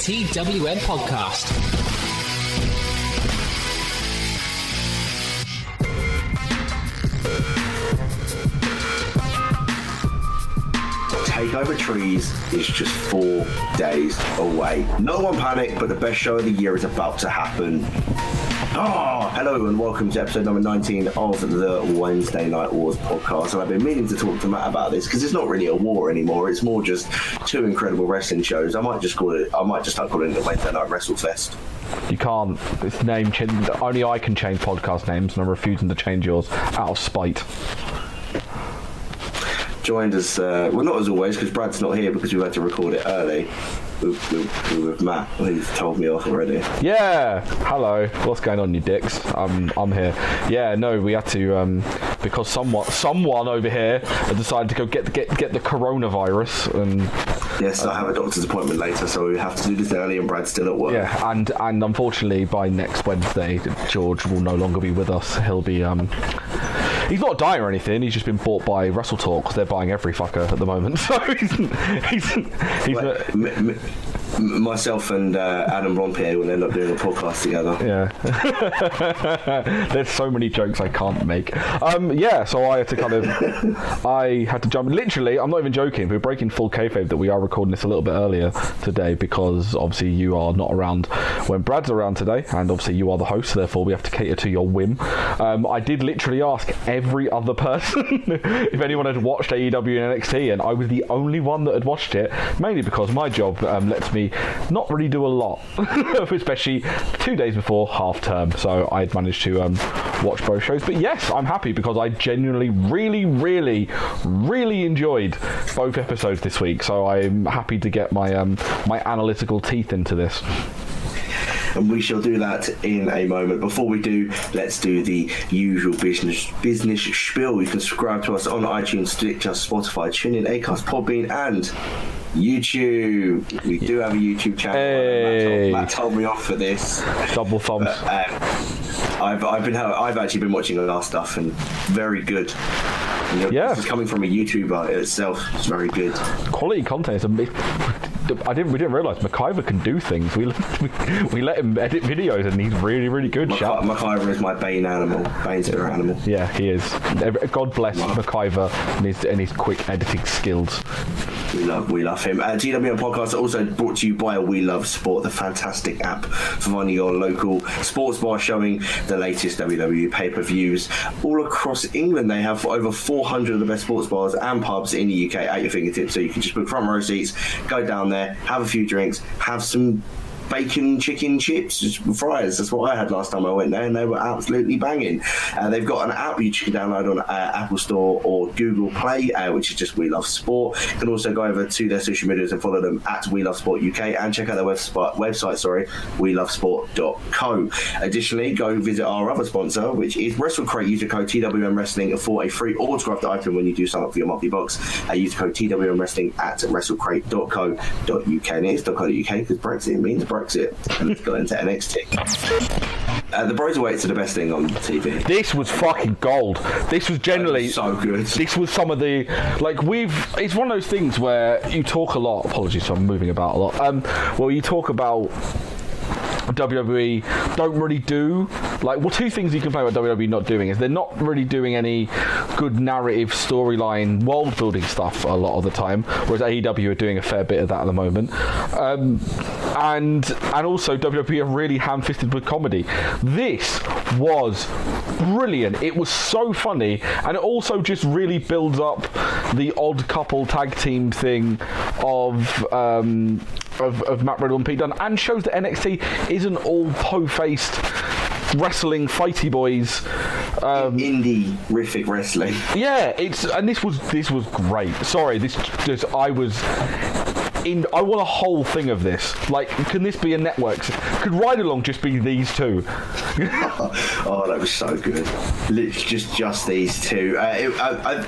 TWN podcast. TakeOver Trees is just 4 days away. No one panic, but the best show of the year is about to happen. Hello and welcome to episode number 19 of the Wednesday Night Wars podcast. And I've been meaning to talk to Matt about this because it's not really a war anymore. It's more just two incredible wrestling shows. I might just start calling it the Wednesday Night Wrestle Fest. You can't. It's name change. Only I can change podcast names, and I'm refusing to change yours out of spite. Joined us, well, not as always, because Brad's not here because we've had to record it early with Matt, who's told me off already. Yeah, hello. What's going on, you dicks? I'm here. Yeah, no, we had to because someone over here had decided to go get the coronavirus, and yes, I have a doctor's appointment later, so we have to do this early, and Brad's still at work. Yeah, and unfortunately, by next Wednesday, George will no longer be with us. He'll be he's not dying or anything. He's just been bought by WrestleTalk because they're buying every fucker at the moment. So he's myself and Adam Rompierre will end up doing a podcast together. Yeah. There's so many jokes I can't make. So I had to jump. Literally, I'm not even joking. We're breaking full kayfabe that we are recording this a little bit earlier today because obviously you are not around when Brad's around today, and obviously you are the host, so therefore we have to cater to your whim. I did literally ask every other person if anyone had watched AEW and NXT, and I was the only one that had watched it, mainly because my job lets me not really do a lot, especially 2 days before half term, so I had managed to watch both shows. But yes, I'm happy because I genuinely really enjoyed both episodes this week, so I'm happy to get my my analytical teeth into this. And we shall do that in a moment. Before we do, let's do the usual business spiel. You can subscribe to us on iTunes, Stitcher, Spotify, TuneIn, Acast, Podbean, and YouTube. We do have a YouTube channel. Hey. Matt told me off for this. Double thumbs. I've actually been watching our stuff, and very good. Yeah, this is coming from a YouTuber itself. It's very good. Quality content. We didn't realise McIver can do things. We let him edit videos, and he's really good. McIver is my Bane spirit animal. Yeah, he is. God bless McIver and his quick editing skills. We love him. TWN podcast are also brought to you by We Love Sport, the fantastic app for finding your local sports bar showing the latest WWE pay-per-views all across England. They have over 400 of the best sports bars and pubs in the UK at your fingertips, so you can just book front row seats, go down there, have a few drinks, have some bacon chicken chips, just fries. That's what I had last time I went there, and they were absolutely banging. They've got an app you can download on Apple Store or Google Play, which is just We Love Sport. You can also go over to their social medias and follow them at We Love Sport UK, and check out their website, welovesport.co. Additionally, go visit our other sponsor, which is WrestleCrate. Use the code TWM Wrestling for a free autographed item when you do sign up for your monthly box. Use the code TWM Wrestling at WrestleCrate.co.uk, and it is .co.uk because Brexit means Brexit. And let's go into NXT. The Bro-serweights are the best thing on TV. This was fucking gold. This was generally so good. This was some of the it's one of those things where you talk a lot. Apologies for moving about a lot. Well, you talk about WWE don't really do two things you complain about WWE not doing is they're not really doing any good narrative storyline world building stuff a lot of the time, whereas AEW are doing a fair bit of that at the moment, and also WWE are really ham-fisted with comedy. This was brilliant. It was so funny, and it also just really builds up the odd couple tag team thing of Matt Riddle and Pete Dunne, and shows that NXT isn't all po-faced wrestling fighty boys, indie-rific wrestling. Yeah, this was great. Sorry, I want a whole thing of this. Can this be a network? Could Ride Along just be these two? Oh, that was so good. Just these two.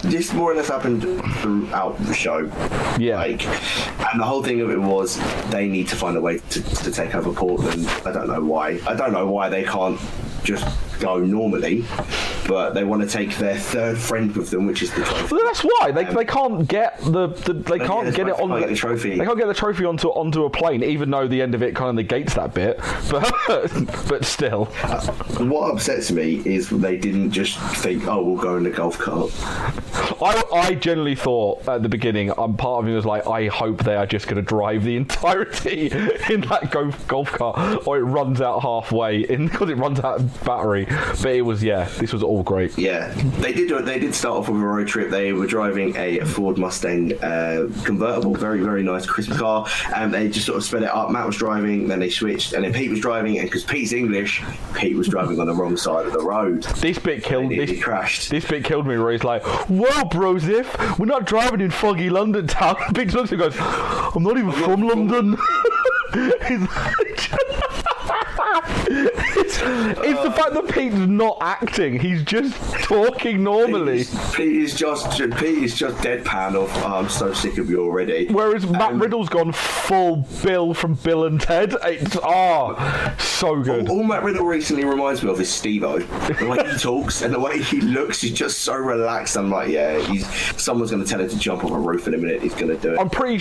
This more or less happened throughout the show. Yeah. And the whole thing of it was they need to find a way to take over Portland. I don't know why. I don't know why they can't just go normally. but they want to take their third friend with them, which is the trophy. Well, that's why they can't get they can't get it on the trophy. They can't get the trophy onto a plane, even though the end of it kind of negates that bit. But still, what upsets me is they didn't just think, oh, we'll go in the golf cart. I generally thought at the beginning, part of me was like, I hope they are just going to drive the entirety in that golf cart, or it runs out halfway because it runs out of battery. But it was, this was all great. Yeah, they did start off with a road trip. They were driving a Ford Mustang convertible, very, very nice, crisp car, and they just sort of sped it up. Matt was driving, then they switched, and then Pete was driving, and because Pete's English, Pete was driving on the wrong side of the road. This bit killed me. He crashed. This bit killed me, where he's like, "Whoa, bros, if we're not driving in foggy London town." Pete looks and goes, "I'm not even from London." He's like, it's the fact that Pete's not acting; he's just talking normally. Pete is just deadpan of, oh, I'm so sick of you already. Whereas Matt Riddle's gone full Bill from Bill and Ted. It's so good. All Matt Riddle recently reminds me of is Steve-O. The way he talks and the way he looks, he's just so relaxed. I'm like, someone's going to tell him to jump off a roof in a minute. He's going to do it. I'm pretty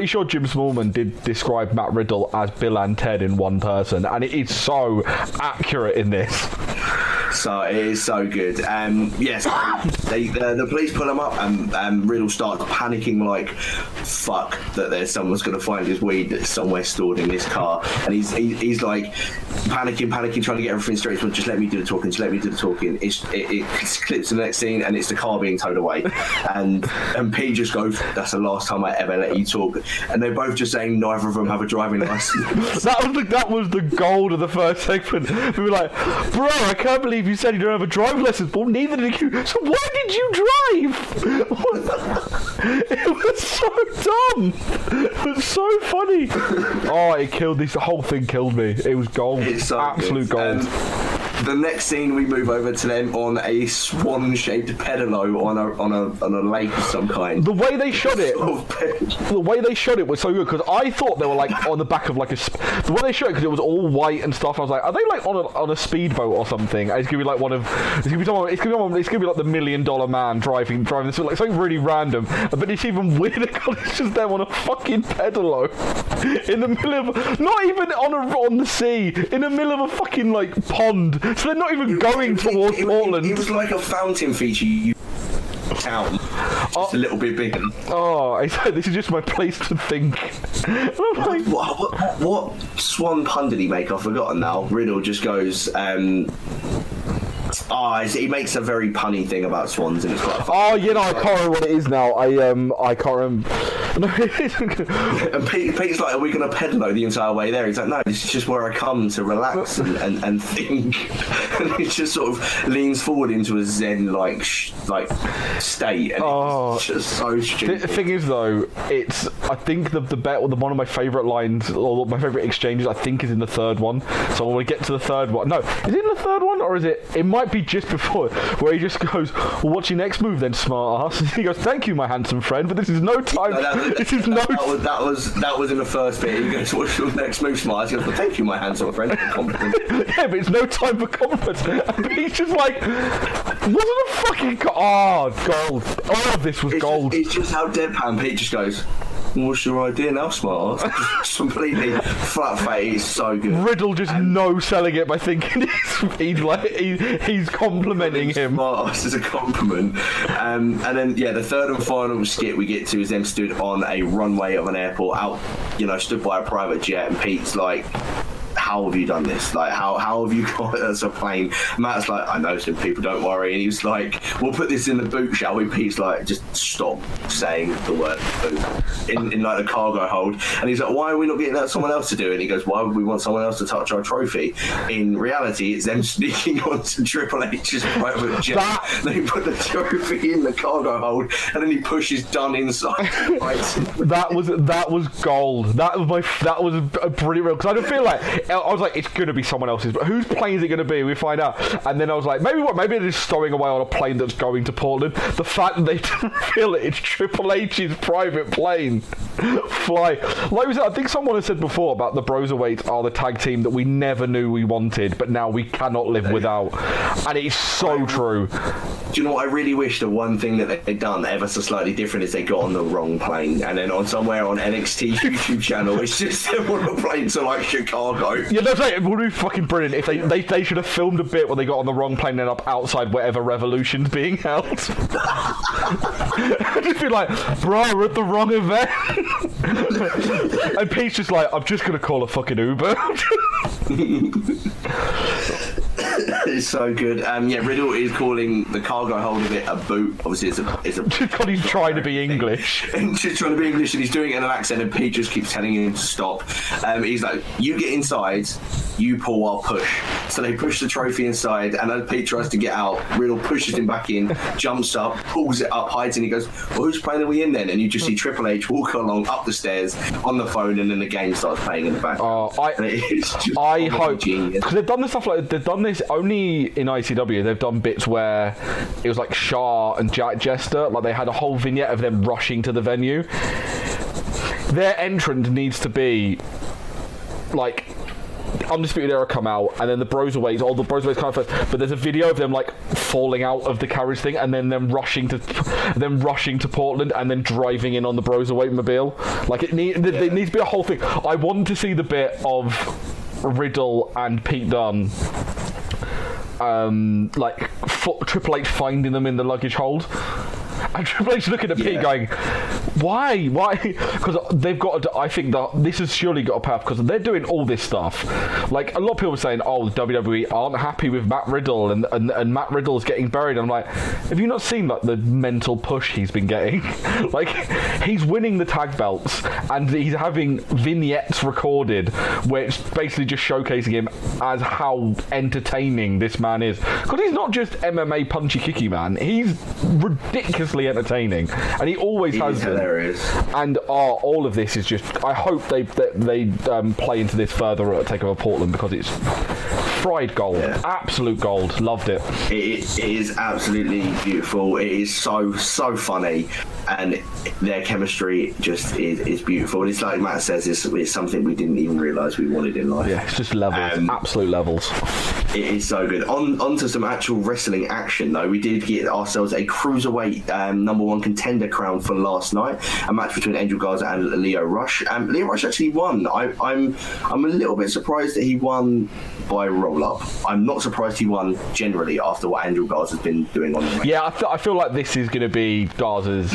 sure Jim Smallman did describe Matt Riddle as Bill and Ted in one person, and it is so accurate in this. So it is so good. Yes, the police pull him up, and Riddle starts panicking like, fuck, that someone's going to find his weed that's somewhere stored in this car, and he's like panicking, trying to get everything straight. But just let me do the talking. It clips to the next scene, and it's the car being towed away, and Pete just goes, "That's the last time I ever let you talk." And they're both just saying neither of them have a driving license. that was the gold of the first segment. We were like, "Bro, I can't believe you said you don't have a driving license." Well, neither did you. So why did you drive? It was so dumb. It was so funny. Oh, it killed this. The whole thing killed me. It was gold. It's so absolute good. gold. The next scene, we move over to them on a swan-shaped pedalo on a lake of some kind. The way they shot it, was so good, because I thought they were like on the back of like the way they shot it, because it was all white and stuff. I was like, are they like on a speedboat or something? It's gonna be like it's gonna be like the $1 Million Man driving this, like something really random. But it's even weirder because it's just them on a fucking pedalo in the middle of, not even on the sea, in the middle of a fucking like pond. So they're not even going towards Portland. It was like a fountain feature. Town, just a little bit bigger. Oh, I said this is just my place to think. Like, what swan pun did he make? I've forgotten now. Riddle just goes, he makes a very punny thing about swans, and it's quite funny. I can't remember what it is now. I can't remember. No, and Pete's like, are we going to pedalo the entire way there? He's like, no, this is just where I come to relax and think. And he just sort of leans forward into a zen-like state, and it's just so stupid. The thing is, though, I think one of my favourite lines, or my favourite exchanges, I think is in the third one. So when we get to the third one, no, is it in the third one, or is it? It might be just before, where he just goes, "Well, what's your next move then, smart ass?" And he goes, "Thank you, my handsome friend, but this is no time." That was in the first bit. He goes, "What's your next move, smart ass?" He goes, "Well, thank you, my handsome friend." Compliment. Yeah, but it's no time for compliments. And he's just like, wasn't a fucking gold. This was gold. It's just how deadpan Pete just goes, "What's your idea now, smart ass?" Just completely flat face. So good. Riddle just no-selling it by thinking he's complimenting him. Smart ass is a compliment. And then the third and final skit we get to is them stood on a runway of an airport, out, stood by a private jet, and Pete's like, how have you done this? Like, how have you got us a plane? Matt's like, I know some people, don't worry. And he's like, we'll put this in the boot, shall we? Pete's like, just stop saying the word boot in like the cargo hold. And he's like, why are we not getting someone else to do it? And he goes, why would we want someone else to touch our trophy? In reality, it's them sneaking onto Triple H's private jet. They put the trophy in the cargo hold, and then he pushes Dunn inside. That was gold. That was a brilliant, because I don't feel like I was like, it's going to be someone else's, but whose plane is it going to be? We find out. And then I was like, maybe they're just stowing away on a plane that's going to Portland. The fact that they didn't feel it's Triple H's private plane. Fly. Like we said, I think someone has said before about the Bro-serweights are the tag team that we never knew we wanted, but now we cannot live without. And it is so true. Do you know what? I really wish the one thing that they'd done ever so slightly different is they got on the wrong plane, and then on somewhere on NXT YouTube channel, it's just them on a plane to like Chicago. Yeah, that's right. It would be fucking brilliant if they should have filmed a bit where they got on the wrong plane and ended up outside whatever Revolution's being held. Just be like, bro, we're at the wrong event. And Pete's just like, I'm just gonna call a fucking Uber. It's so good. Riddle is calling the cargo hold of it a boot. Obviously, it's a. God, he's trying to be English. And just trying to be English, and he's doing it in an accent, and Pete just keeps telling him to stop. He's like, "You get inside, you pull, I'll push." So they push the trophy inside, and as Pete tries to get out, Riddle pushes him back in, jumps up, pulls it up, hides, and he goes, "Well, whose plane are we in then?" And you just see Triple H walk along up the stairs on the phone, and then the game starts playing in the background. I hope, because they've done this stuff like they've done this only in ICW. They've done bits where it was like Shaw and Jack Jester, like they had a whole vignette of them rushing to the venue. Their entrance needs to be like Undisputed Era come out, and then the Bro-serweights come out first, but there's a video of them like falling out of the carriage thing, and then them rushing to Portland, and then driving in on the Bro-serweight mobile. Like it needs to be a whole thing. I want to see the bit of Riddle and Pete Dunne, Triple H finding them in the luggage hold. And Triple H looking at Pete going, why? Because they've got to, I think that this has surely got a path, because they're doing all this stuff. Like, a lot of people are saying, the WWE aren't happy with Matt Riddle, and Matt Riddle's getting buried. I'm like, have you not seen like the mental push he's been getting? Like, he's winning the tag belts, and he's having vignettes recorded, which basically just showcasing him as how entertaining this man is. Because he's not just MMA punchy kicky man, he's ridiculously entertaining, and he always has been. Hilarious. And all of this is just, I hope they play into this further at TakeOver Portland, because it's fried gold, absolute gold. Loved it. It is absolutely beautiful. It is so funny, and their chemistry just is beautiful. And it's like Matt says, it's something we didn't even realise we wanted in life. Yeah, it's just levels, absolute levels. It is so good. On to some actual wrestling action though. We did get ourselves a cruiserweight #1 contender crown for last night. A match between Angel Garza and Lio Rush. Lio Rush actually won. I'm a little bit surprised that he won by roll up. I'm not surprised he won generally after what Angel Garza's been doing on the ring. Yeah, I feel like this is going to be Garza's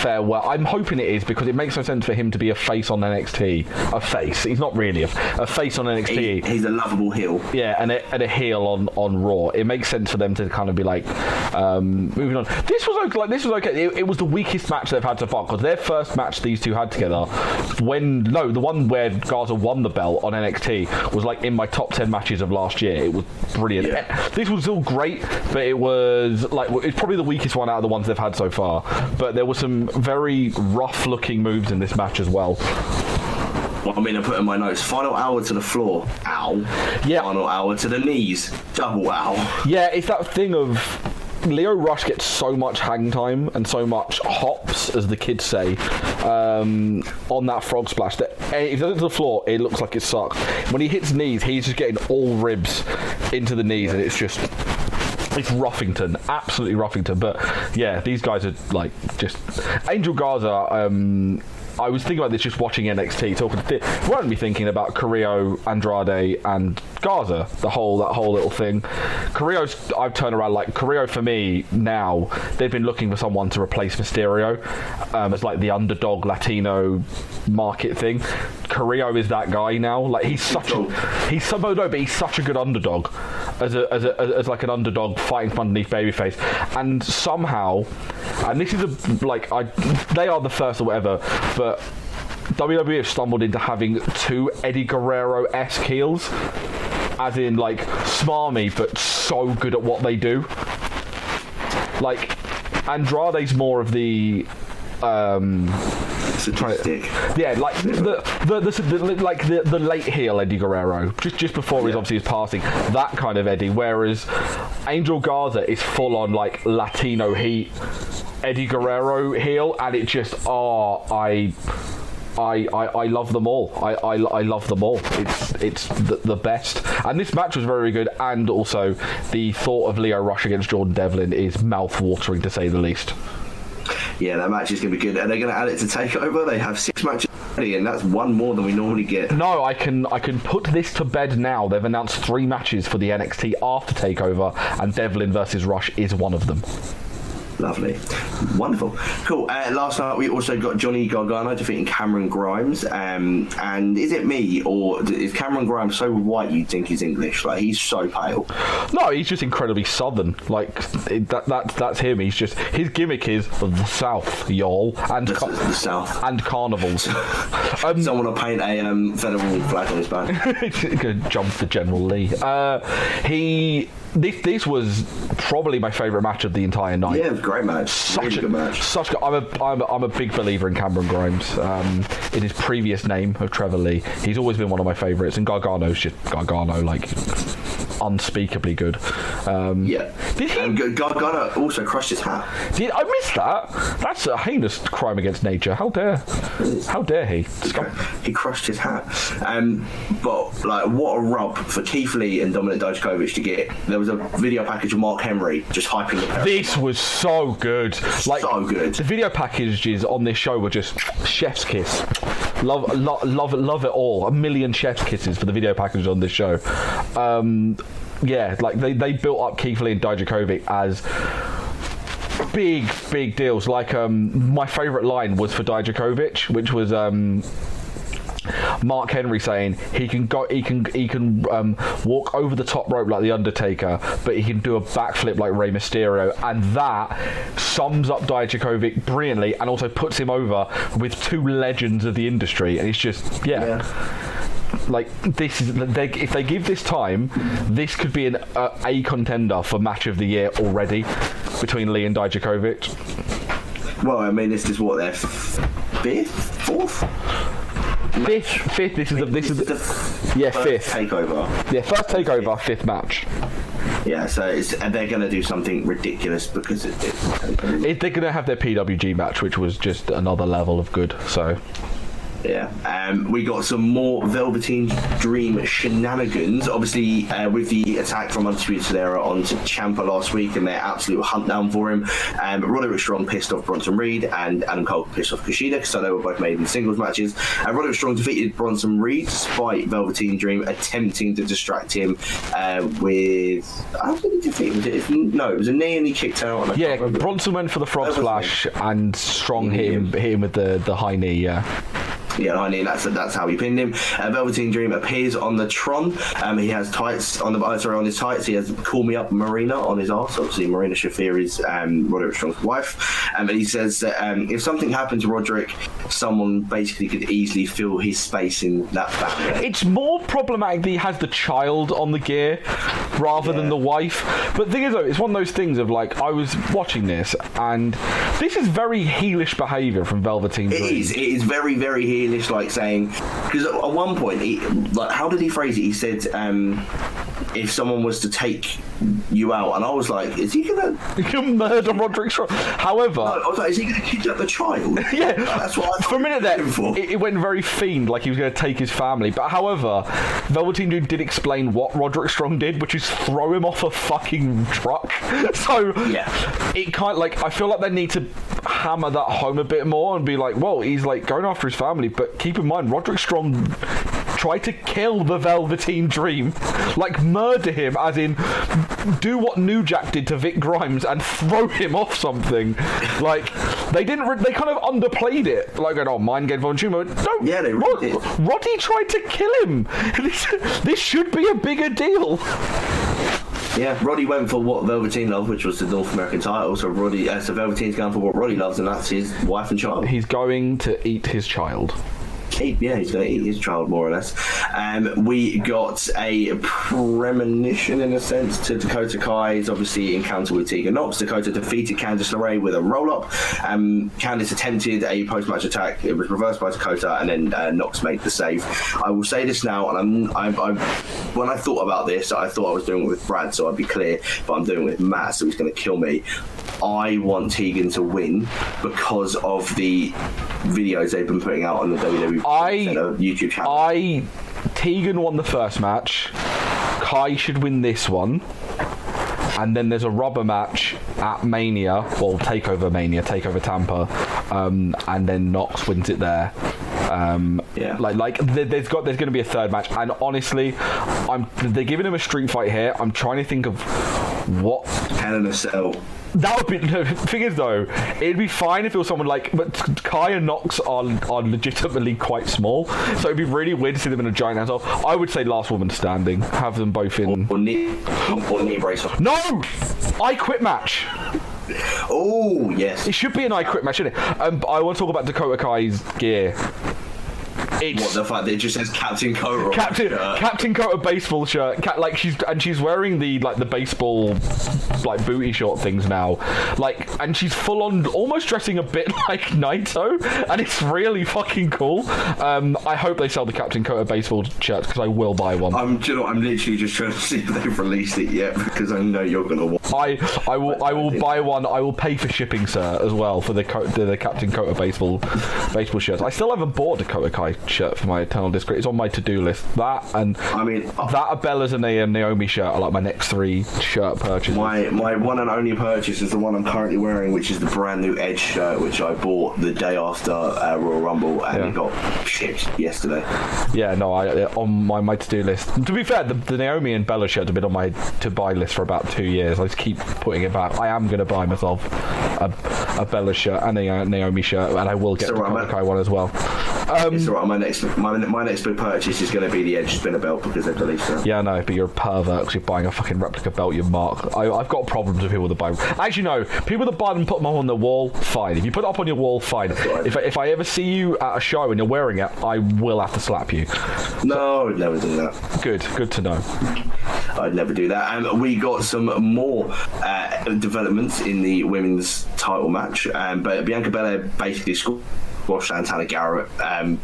farewell. I'm hoping it is, because it makes no sense for him to be a face on NXT. A face. He's not really a face on NXT. He's a lovable heel. Yeah, and a heel on Raw. It makes sense for them to kind of be like moving on. This was okay. It was the weakest match they've had so far, because their first match these two had together, the one where Garza won the belt on NXT, was like in my top 10 matches of last year. It was brilliant. Yeah. This was still great, but it's probably the weakest one out of the ones they've had so far. But there were some very rough looking moves in this match as well. I mean, I put in my notes, final hour to the floor, ow. Yeah. Final hour to the knees, double ow. Yeah, it's that thing of Lio Rush gets so much hang time and so much hops, as the kids say, on that frog splash, that if he does it to the floor, it looks like it sucks. When he hits knees, he's just getting all ribs into the knees, and it's Ruffington, absolutely Ruffington. But yeah, these guys are like just Angel Garza. I was thinking about this just watching NXT, weren't we thinking about Carrillo, Andrade, and Garza, that whole little thing. Carrillo's, I've turned around, like Carrillo for me now, they've been looking for someone to replace Mysterio as like the underdog Latino market thing. Carrillo is that guy now. Like he's such a good underdog as like an underdog fighting from underneath babyface, and somehow, and this is they are the first or whatever, but WWE have stumbled into having two Eddie Guerrero-esque heels, as in like smarmy but so good at what they do. Like Andrade's more of the Sadistic. Yeah, like the late heel Eddie Guerrero, just before his obviously his passing, that kind of Eddie. Whereas Angel Garza is full on like Latino heat Eddie Guerrero heel, and it just I love them all. I love them all. It's the best. And this match was very good. And also, the thought of Lio Rush against Jordan Devlin is mouth-watering, to say the least. Yeah, that match is going to be good. Are they going to add it to TakeOver? They have 6 matches already, and that's one more than we normally get. No, I can put this to bed now. They've announced 3 matches for the NXT after TakeOver, and Devlin versus Rush is one of them. Lovely. Wonderful. Cool. Last night we also got Johnny Gargano defeating Cameron Grimes. And is it me, or is Cameron Grimes so white you think he's English? Like, he's so pale. No, he's just incredibly southern. Like, that's him. He's just... His gimmick is the South, y'all. And the South. And carnivals. Someone will paint a federal flag on his back. Jump the General Lee. This was probably my favourite match of the entire night. Yeah, it was a great match. Really good match. I'm a big believer in Cameron Grimes. In his previous name of Trevor Lee, he's always been one of my favourites, and Gargano's just Gargano, like unspeakably good. Did he? Gargano also crushed his hat. I missed that. That's a heinous crime against nature. How dare he? He crushed his hat. But like, what a rub for Keith Lee and Dominik Dijakovic to get. There was a video package of Mark Henry just hyping the pair. This was so good. Like, so good. The video packages on this show were just chef's kiss. Love it all. A million chef's kisses for the video packages on this show. Yeah, like they built up Keith Lee and Dijakovic as big deals. Like my favourite line was for Dijakovic, which was Mark Henry saying he can walk over the top rope like the Undertaker, but he can do a backflip like Rey Mysterio, and that sums up Dijakovic brilliantly, and also puts him over with 2 legends of the industry. And it's just like, this is, if they give this time, this could be a contender for match of the year already between Lee and Dijakovic. Well, I mean, this is what, their 5th, 4th. Fifth. This is the fifth TakeOver. Yeah, first TakeOver, 5th match. Yeah, so they're going to do something ridiculous because they're going to have their PWG match, which was just another level of good. So. Yeah, we got some more Velveteen Dream shenanigans. Obviously, with the attack from Undisputed Era onto Ciampa last week and their absolute hunt down for him, Roderick Strong pissed off Bronson Reed, and Adam Cole pissed off Kushida, so they were both made in singles matches. Roderick Strong defeated Bronson Reed despite Velveteen Dream attempting to distract him with... How did he defeat him? It was a knee and he kicked out. Yeah, Bronson went for the frog splash and Strong hit him with the high knee, Yeah, I mean, that's how he pinned him. Velveteen Dream appears on the Tron. He has tights on his tights. He has "Call Me Up" Marina on his arse. Obviously, Marina Shafir is Roderick Strong's wife. And he says that if something happened to Roderick, someone basically could easily fill his space in that family. It's more problematic that he has the child on the gear rather than the wife. But the thing is, though, it's one of those things of like, I was watching this, and this is very heelish behaviour from Velveteen Dream. It is very, very heelish. Like saying, because at one point, how did he phrase it? He said, if someone was to take you out, and I was like, is he gonna murder Roderick Strong? However, no, I was like, is he gonna kidnap the child? Yeah, that's what I thought. For a minute there, it went very fiend, like he was going to take his family. But however, Velveteen Dream did explain what Roderick Strong did, which is throw him off a fucking truck. So it kind of like, I feel like they need to hammer that home a bit more and be like, well, he's like going after his family, but keep in mind, Roderick Strong tried to kill the Velveteen Dream, like murder him, as in do what New Jack did to Vic Grimes and throw him off something. Like they kind of underplayed it, like going, oh, mind game Von Chuma. No, yeah, they really did. Roddy tried to kill him. This should be a bigger deal. Yeah, Roddy went for what Velveteen loved, which was the North American title. So Velveteen's going for what Roddy loves, and that's his wife and child. He's going to eat his child. keep. Yeah, he's going to eat his child, more or less. We got a premonition, in a sense, to Dakota Kai's obviously encounter with Tegan Nox. Dakota defeated Candice LeRae with a roll-up. Candice attempted a post-match attack. It was reversed by Dakota, and then Nox made the save. I will say this now, and when I thought about this, I thought I was doing it with Brad, so I'd be clear, but I'm doing it with Matt, so he's going to kill me. I want Tegan to win because of the videos they've been putting out on the WWE YouTube channel. Tegan won the first match. Kai should win this one. And then there's a rubber match at Mania, well, TakeOver Tampa, and then Nox wins it there. There's going to be a third match, and honestly, they're giving him a street fight here. I'm trying to think of what Hell in a Cell. That would be the thing is though, it'd be fine if it was someone like, but Kai and Nox are legitimately quite small, so it'd be really weird to see them in a giant house. I would say last woman standing, have them both in or knee brace. No, I Quit match. Oh yes, it should be an I Quit match, shouldn't it? I want to talk about Dakota Kai's gear. What, the fact that it just says Captain Kota? Captain Kota baseball shirt. She's wearing the baseball booty short things now. And she's full on almost dressing a bit like Naito, and it's really fucking cool. I hope they sell the Captain Kota baseball shirts because I will buy one. I'm literally just trying to see if they've released it yet because I know you're gonna want. I will buy one. I will pay for shipping, sir, as well for the Captain Kota baseball shirts. I still haven't bought a Dakota Kai shirt for my Eternal Discreet. It's on my to-do list. That a Bella's and a Naomi shirt are like my next 3 shirt purchases. My one and only purchase is the one I'm currently wearing, which is the brand new Edge shirt, which I bought the day after Royal Rumble, and it got shipped yesterday. Yeah, no, on my to-do list. To be fair, the Naomi and Bella shirt have been on my to-buy list for about 2 years. I just keep putting it back. I am going to buy myself a Bella shirt and a Naomi shirt, and I will get the Dakota Kai one as well. It's alright. My next big purchase is going to be the Edge spinner belt because they've released it. Yeah, no, but you're a pervert because you're buying a fucking replica belt, you mark. I've got problems with people that buy. Actually, no, people that buy them and put them up on the wall, fine. If you put it up on your wall, fine. If I ever see you at a show and you're wearing it, I will have to slap you. No, I'd never do that. Good to know. I'd never do that. And we got some more developments in the women's title match, but Bianca Belair basically squashed Santana Garrett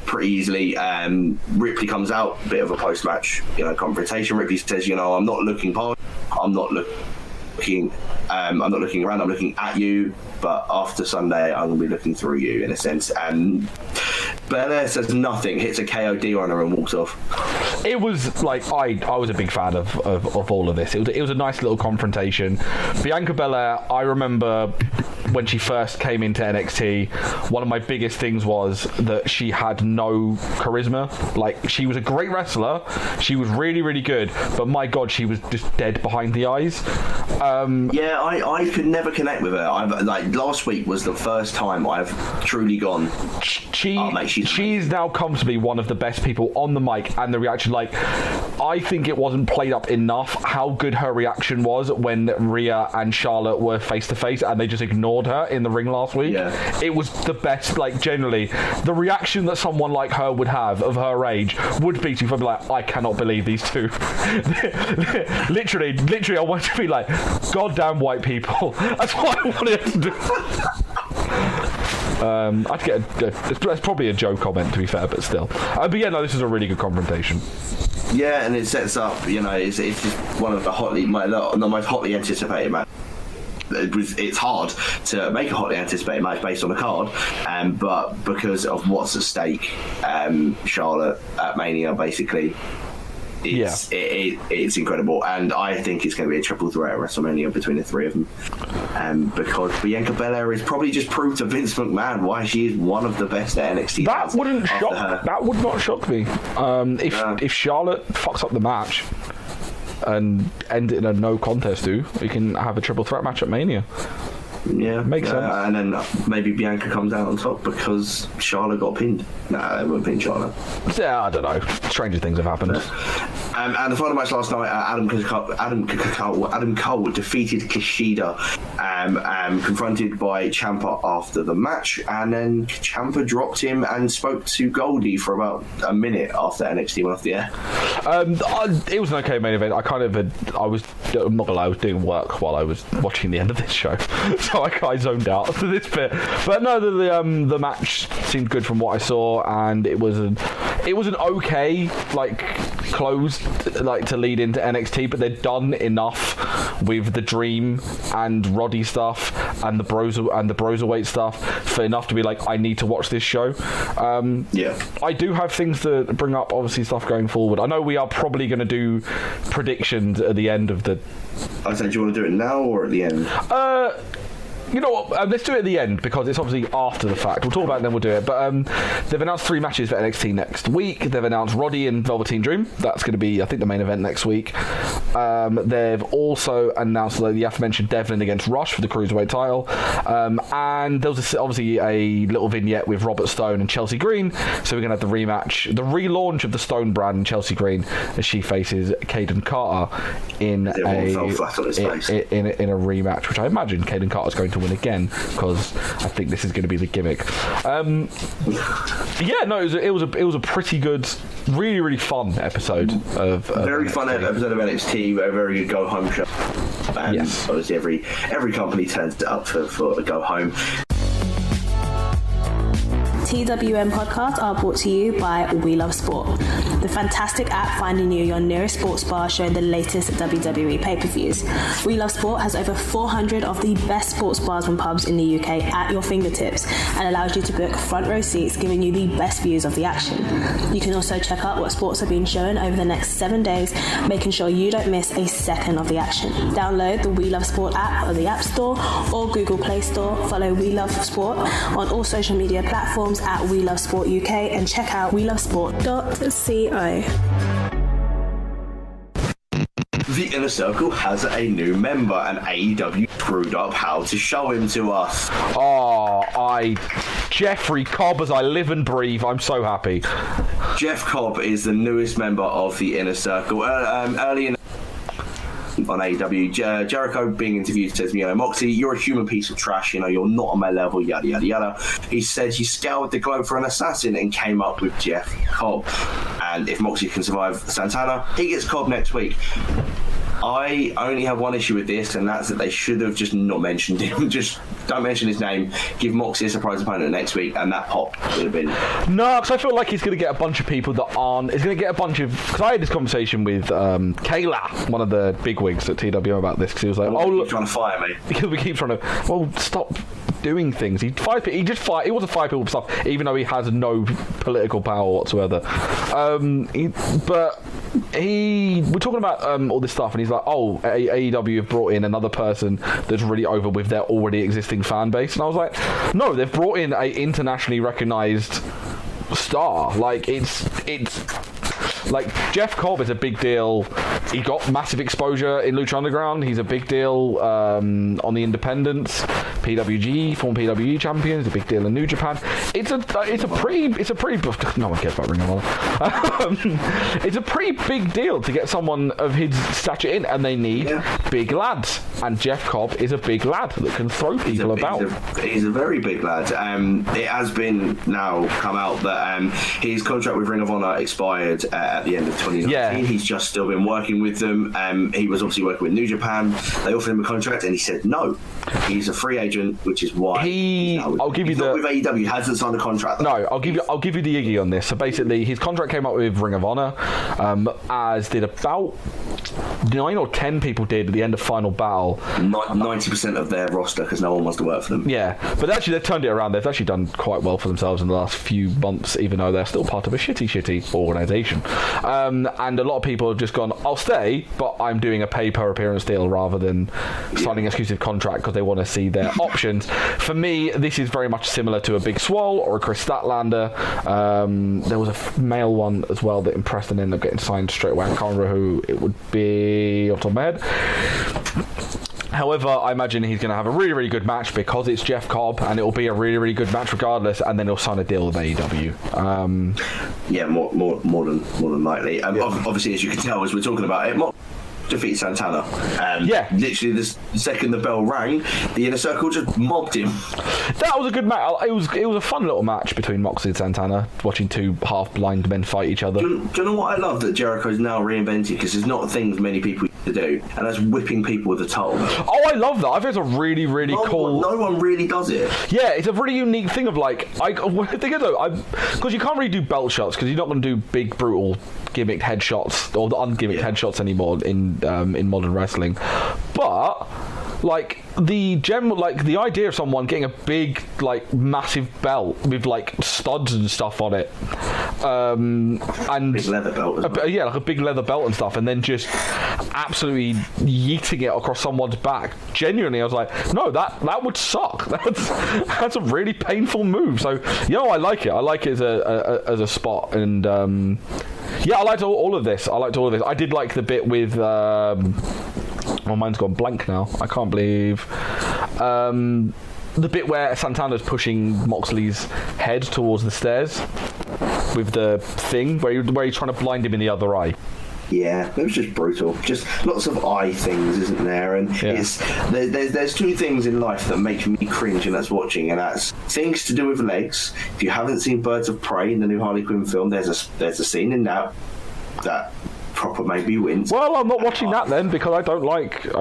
pretty easily. Ripley comes out, bit of a post-match confrontation. Ripley says, I'm not looking around, I'm looking at you, but after Sunday I'm going to be looking through you, in a sense. And Belair says nothing, hits a KOD on her and walks off. It was I was a big fan of all of this. It was a nice little confrontation. Bianca Belair, I remember when she first came into NXT, one of my biggest things was that she had no charisma. She was a great wrestler, she was really, really good, but my God, she was just dead behind the eyes. I could never connect with her. Last week was the first time I've truly gone. She's now come to be one of the best people on the mic, and the reaction. I think it wasn't played up enough how good her reaction was when Rhea and Charlotte were face to face, and they just ignored her in the ring last week. Yeah. It was the best. Generally, the reaction that someone like her would have of her age would be to be like, I cannot believe these two. literally, I want to be like, goddamn white people. That's what I wanted to do. I'd get that's probably a Joe comment, to be fair, but still. But yeah, no, this is a really good confrontation. Yeah, and it sets up, it's just one of the most hotly anticipated matches. It's hard to make a hotly anticipated match based on a card, but because of what's at stake, Charlotte at Mania, basically, it's incredible, and I think it's going to be a triple threat at WrestleMania between the three of them, because Bianca Belair is probably just proved to Vince McMahon why she is one of the best at NXT. That would not shock me. If Charlotte fucks up the match and end it in a no contest, we can have a triple threat match at Mania. Yeah, makes sense. And then maybe Bianca comes out on top because Charlotte got pinned. Nah, they won't pin Charlotte. Yeah, I don't know. stranger things have happened. And the final match last night, Adam Cole defeated Kushida, confronted by Ciampa after the match, and then Ciampa dropped him and spoke to Goldie for about a minute after NXT went off the air. It was an okay main event. I'm not gonna lie, I was doing work while I was watching the end of this show, so I zoned out to this bit. But no, the match seemed good from what I saw, and it was an okay close to lead into NXT, but they'd done enough with the Dream and Roddy stuff and the Bro-serweights stuff for enough to be like, I need to watch this show. I do have things to bring up, obviously stuff going forward. I know we are probably going to do predictions at the end of the... I said, do you want to do it now or at the end? You know what? Let's do it at the end because it's obviously after the fact. We'll talk about it and then we'll do it. But they've announced 3 matches for NXT next week. They've announced Roddy and Velveteen Dream. That's going to be, I think, the main event next week. They've also announced the aforementioned Devlin against Rush for the Cruiserweight title. And there was obviously a little vignette with Robert Stone and Chelsea Green. So we're going to have the rematch, the relaunch of the Stone brand and Chelsea Green as she faces Caden Carter in a rematch, which I imagine Caden Carter is going to win again because I think this is going to be the gimmick. It was a pretty good, really, really fun episode of very NXT. fun episode of NXT, a very good go home show. And yes, obviously every company turns it up for a go home. TWM podcasts are brought to you by We Love Sport, the fantastic app finding you your nearest sports bar showing the latest WWE pay-per-views. We Love Sport has over 400 of the best sports bars and pubs in the UK at your fingertips and allows you to book front row seats, giving you the best views of the action. You can also check out what sports are being shown over the next 7 days, making sure you don't miss a second of the action. Download the We Love Sport app on the App Store or Google Play Store. Follow We Love Sport on all social media platforms at We Love Sport UK and check out welovesport.co. The Inner Circle has a new member, and AEW screwed up how to show him to us. Jeffrey Cobb, as I live and breathe, I'm so happy. Jeff Cobb is the newest member of the Inner Circle. Early in on AEW, Jericho being interviewed says, Moxley, you're a human piece of trash, you're not on my level, yada yada yada. He said he scoured the globe for an assassin and came up with Jeff Cobb, and if Moxley can survive Santana, he gets Cobb next week. I only have one issue with this, and that's that they should have just not mentioned him. Just don't mention his name. Give Moxley a surprise opponent next week, and that pop would have been... No, because I feel like he's going to get a bunch of people that aren't... He's going to get a bunch of... Because I had this conversation with Kayla, one of the bigwigs at TWM about this, because he was like, look, trying to fire me. Because we keep trying to... Well, stop doing things. He wasn't 5 people stuff, even though he has no political power whatsoever. We're talking about all this stuff, and he's like, AEW have brought in another person that's really over with their already existing fan base, and I was like, no, they've brought in a internationally recognized star. Jeff Cobb is a big deal. He got massive exposure in Lucha Underground. He's a big deal on the independents. PWG, former PWG champion, is a big deal in New Japan. It's a pretty no one cares about Ring of Honor. It's a pretty big deal to get someone of his stature in, and they need big lads. And Jeff Cobb is a big lad that can throw people about. He's a very big lad. It has been now come out that his contract with Ring of Honor expired at the end of 2019. Yeah. He's just still been working with them. He was obviously working with New Japan. They offered him a contract, and he said no. He's a free agent, which is why I'll give you the with AEW. He hasn't signed a contract. No, I'll give you the Iggy on this. So basically, his contract came up with Ring of Honor, as did about 9 or 10 people did at the end of Final Battle. 90% of their roster, because no one wants to work for them. Yeah, but actually they've turned it around. They've actually done quite well for themselves in the last few months, even though they're still part of a shitty organisation. And a lot of people have just gone, I'll stay, but I'm doing a pay-per-appearance deal rather than signing an exclusive contract because they want to see their options. For me, this is very much similar to a Big Swole or a Chris Statlander. There was a male one as well that impressed and ended up getting signed straight away. I can't remember who it would be off the top of my head. However, I imagine he's going to have a really, really good match because it's Jeff Cobb, and it will be a really, really good match regardless. And then he'll sign a deal with AEW. Yeah, more than likely. Obviously, as you can tell, as we're talking about it, defeated Santana. Literally the second the bell rang, the Inner Circle just mobbed him. That was a good match. It was a fun little match between Moxley and Santana, watching two half-blind men fight each other. Do you know what I love that Jericho's now reinvented, because there's not things many people used to do, and that's whipping people with a towel. Oh, I love that. I think it's a really, really cool. No one really does it. Yeah, it's a really unique thing of because you can't really do belt shots because you're not going to do big, brutal, gimmicked headshots or the ungimmicked headshots anymore in modern wrestling, but the idea of someone getting a big, massive belt with studs and stuff on it, and big leather belt, a big leather belt and stuff, and then just absolutely yeeting it across someone's back. Genuinely, I was like, no, that would suck. That's a really painful move. So I like it. I like it as a spot, and I liked all of this. I did like the bit with. My mind's gone blank now. I can't believe the bit where Santana's pushing Moxley's head towards the stairs with the thing where he's trying to blind him in the other eye. Yeah, it was just brutal. Just lots of eye things, isn't there? And there's two things in life that make me cringe, and that's watching, and that's things to do with legs. If you haven't seen Birds of Prey, in the new Harley Quinn film, there's a scene in that proper made me wince. Well, I'm not watching that then, because I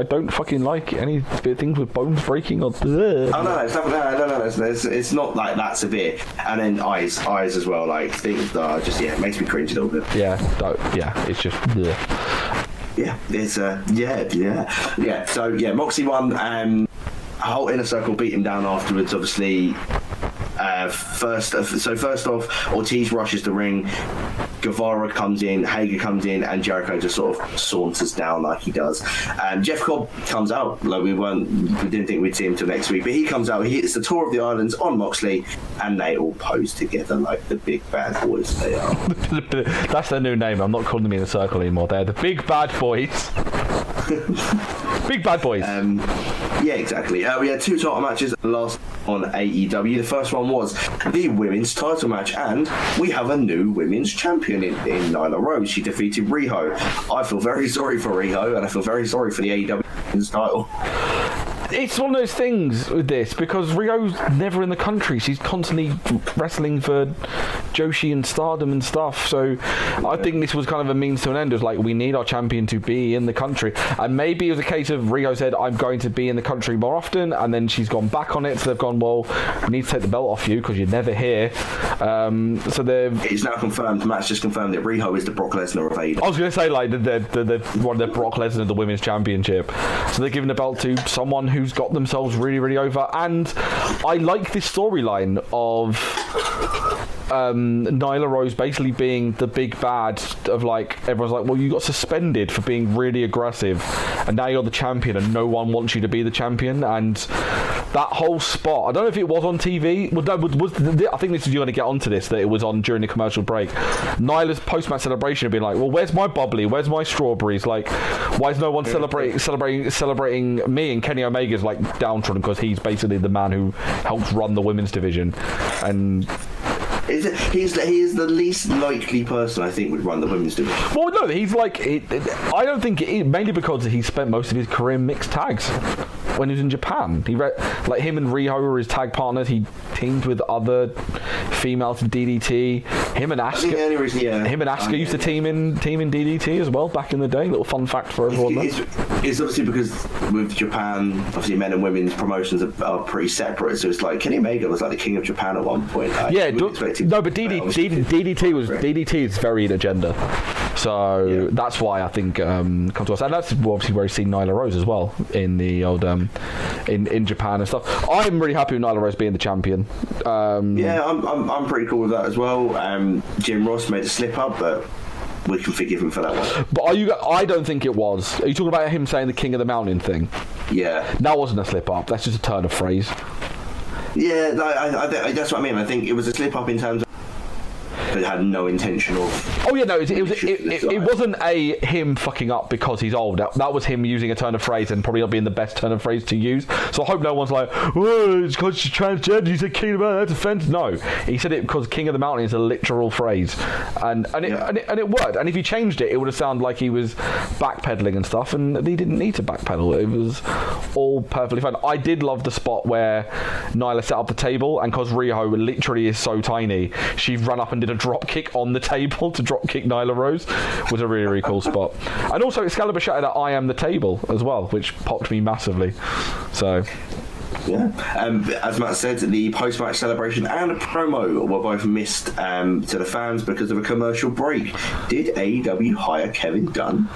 don't fucking like any things with bones breaking or. Oh no, it's nothing. No. It's not like that severe. And then eyes as well. Things that are just it makes me cringe a little bit. It's just. Yeah, it's yeah. So Moxley won. Whole Inner Circle beat him down afterwards. Obviously. First off, Ortiz rushes the ring. Guevara comes in, Hager comes in, and Jericho just sort of saunters down like he does. Jeff Cobb comes out. We didn't think we'd see him till next week, but he comes out. He hits the Tour of the Islands on Moxley, and they all pose together like the big bad boys they are. That's their new name. I'm not calling them in a circle anymore. They're the big bad boys. Big bad boys. Yeah, exactly. We had two title matches last on AEW. The first one was the women's title match, and we have a new women's champion in Nyla Rose. She defeated Riho. I feel very sorry for Riho, and I feel very sorry for the AEW women's title. It's one of those things with this, because Riho's never in the country. She's constantly wrestling for Joshi and Stardom and stuff. So I think this was kind of a means to an end. It was we need our champion to be in the country. And maybe it was a case of Riho said, I'm going to be in the country more often. And then she's gone back on it. So they've gone, well, we need to take the belt off you because you're never here. It's now confirmed. Matt's just confirmed that Riho is the Brock Lesnar of AEW. I was going to say, they're one of the Brock Lesnar of the women's championship. So they're giving the belt to someone who's got themselves really, really over. And I like this storyline of Nyla Rose basically being the big bad of everyone's like, well, you got suspended for being really aggressive, and now you're the champion, and no one wants you to be the champion. And that whole spot, I don't know if it was on TV. I think this is, you're going to get onto this, that it was on during the commercial break. Nyla's post-match celebration had been like, well, where's my bubbly? Where's my strawberries? Why is no one celebrating me? And Kenny Omega's downtrodden because he's basically the man who helps run the women's division, and he is the least likely person I think would run the women's division. Well, no, he's I don't think mainly because he spent most of his career in mixed tags when he was in Japan. He him and Riho were his tag partners. He teamed with other females in DDT. Him and Asuka used to team in DDT as well back in the day. Little fun fact for everyone. It's obviously because with Japan, obviously men and women's promotions are pretty separate. So it's Kenny Omega was the king of Japan at one point. But DDT is very in agenda. So that's why I think come to us, and that's obviously where you see Nyla Rose as well in the old in Japan and stuff. I'm really happy with Nyla Rose being the champion. I'm pretty cool with that as well. Jim Ross made a slip up, but we can forgive him for that one. But I don't think it was. Are you talking about him saying the King of the Mountain thing? Yeah. That wasn't a slip up. That's just a turn of phrase. Yeah, that's what I mean. I think it was a slip up in terms of but had no intention of. Oh yeah, no, it wasn't him fucking up because he's old. That was him using a turn of phrase and probably not being the best turn of phrase to use. So I hope no one's like, oh, it's because she's transgender. He said King of the Mountain, that's offensive. No, he said it because King of the Mountain is a literal phrase, and it worked. And if he changed it, it would have sounded like he was backpedaling and stuff, and he didn't need to backpedal. It was all perfectly fine. I did love the spot where Nyla set up the table, and because Riho literally is so tiny, she ran up and did a drop kick on the table to drop kick Nyla Rose. Was a really, really cool spot. And also Excalibur shouted at I am the table as well, which popped me massively. So yeah, as Matt said, the post-match celebration and a promo were both missed to the fans because of a commercial break. Did AEW hire Kevin Dunn?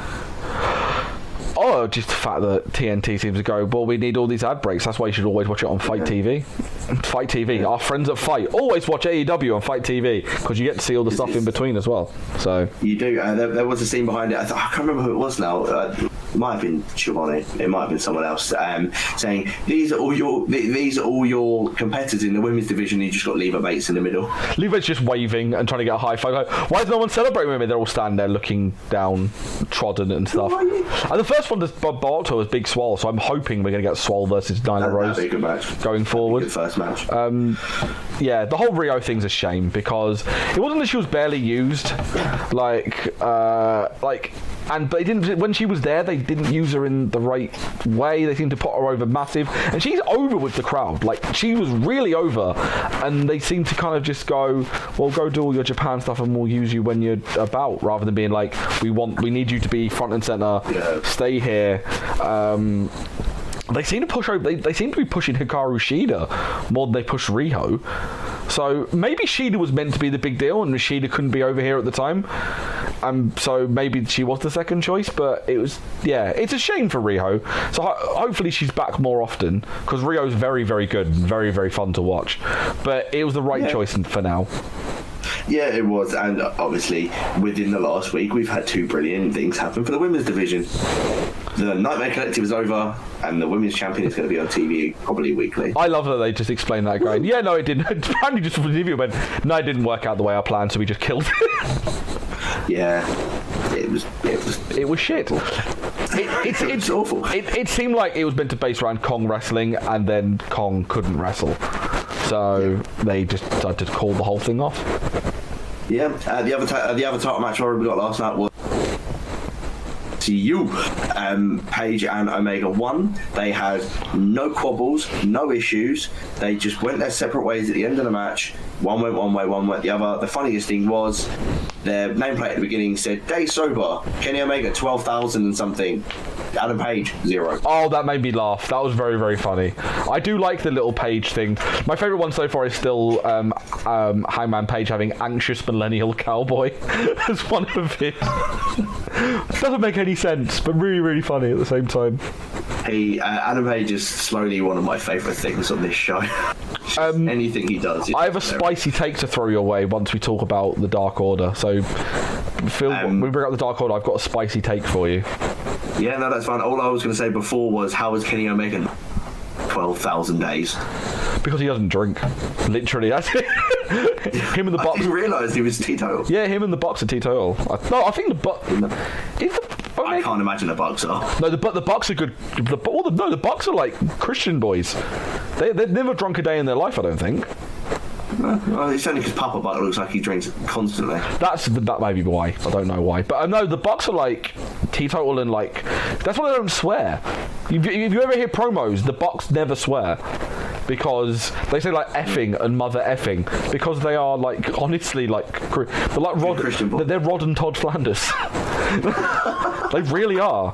Oh, just the fact that TNT seems to go, well, we need all these ad breaks. That's why you should always watch it on Fight TV. Fight TV, our friends at Fight, always watch AEW on Fight TV because you get to see all the stuff in between as well. So you do. There was a scene behind it. I can't remember who it was now. It might have been Giovanni. It might have been someone else saying these are all your competitors in the women's division. You just got Leva Bates in the middle. Leva Bates just waving and trying to get a high five. Like, why is no one celebrating with me? They're all standing there looking down, trodden and stuff. And the first one, Bob Octo, was Big Swole, so I'm hoping we're going to get Swole versus Nyla Rose that'd be a good match. Going forward. Good first match. Yeah, the whole Riho thing's a shame because it wasn't that she was barely used, but they didn't. When she was there, they didn't use her in the right way. They seemed to put her over massive, and she's over with the crowd. Like, she was really over, and they seem to kind of just go, well, go do all your Japan stuff, and we'll use you when you're about, rather than being like, we need you to be front and center. Yeah. Stay here. They seem to push over. They seem to be pushing Hikaru Shida more than they push Riho. So maybe Shida was meant to be the big deal, and Shida couldn't be over here at the time. So maybe she was the second choice. But it was, yeah, it's a shame for Riho. So hopefully she's back more often because Rio's very, very good and very, very fun to watch. But it was the right choice for now. Yeah, it was, and obviously within the last week we've had two brilliant things happen for the women's division. The Nightmare Collective is over, and the women's champion is going to be on TV probably weekly. I love that they just explained that, going, yeah, no, it didn't. Apparently just for the review went, no, it didn't work out the way I planned, so we just killed it. Yeah, it was shit. It's awful. It seemed like it was meant to base around Kong wrestling, and then Kong couldn't wrestle. So they just decided to call the whole thing off. Yeah, the other title match we got last night was TU. Paige and Omega won. They had no quabbles, no issues. They just went their separate ways at the end of the match. One went one way, one went the other. The funniest thing was their nameplate at the beginning said day sober, Kenny Omega 12,000 and something, Adam Page 0. Oh, that made me laugh. That was very, very funny. I do like the little Page thing. My favourite one so far is still Hangman Page having anxious millennial cowboy as one of his. Doesn't make any sense, but really, really funny at the same time. Adam Page is slowly one of my favourite things on this show. Anything he does. I have a spicy take to throw your way once we talk about the Dark Order. So, Phil, when we bring up the Dark Order, I've got a spicy take for you. Yeah, no, that's fine. All I was going to say before was, how is Kenny Omega 12,000 days? Because he doesn't drink. Literally, that's it. Him and the Bucks. I didn't realise he was teetotal. Yeah, him and the Bucks are teetotal. I think the Bucks. I can't imagine the Bucks are. No, the Bucks are good. The Bucks are like Christian boys. They've never drunk a day in their life, I don't think. Well, it's only because Papa Buck looks like he drinks constantly. That may be why. I don't know why. But no, the Bucks are like teetotal and like... That's why they don't swear. If you ever hear promos, the Bucks never swear. Because they say like effing and mother effing. Because they are like, honestly, like... They're like Rod... They're Rod and Todd Flanders. They really are.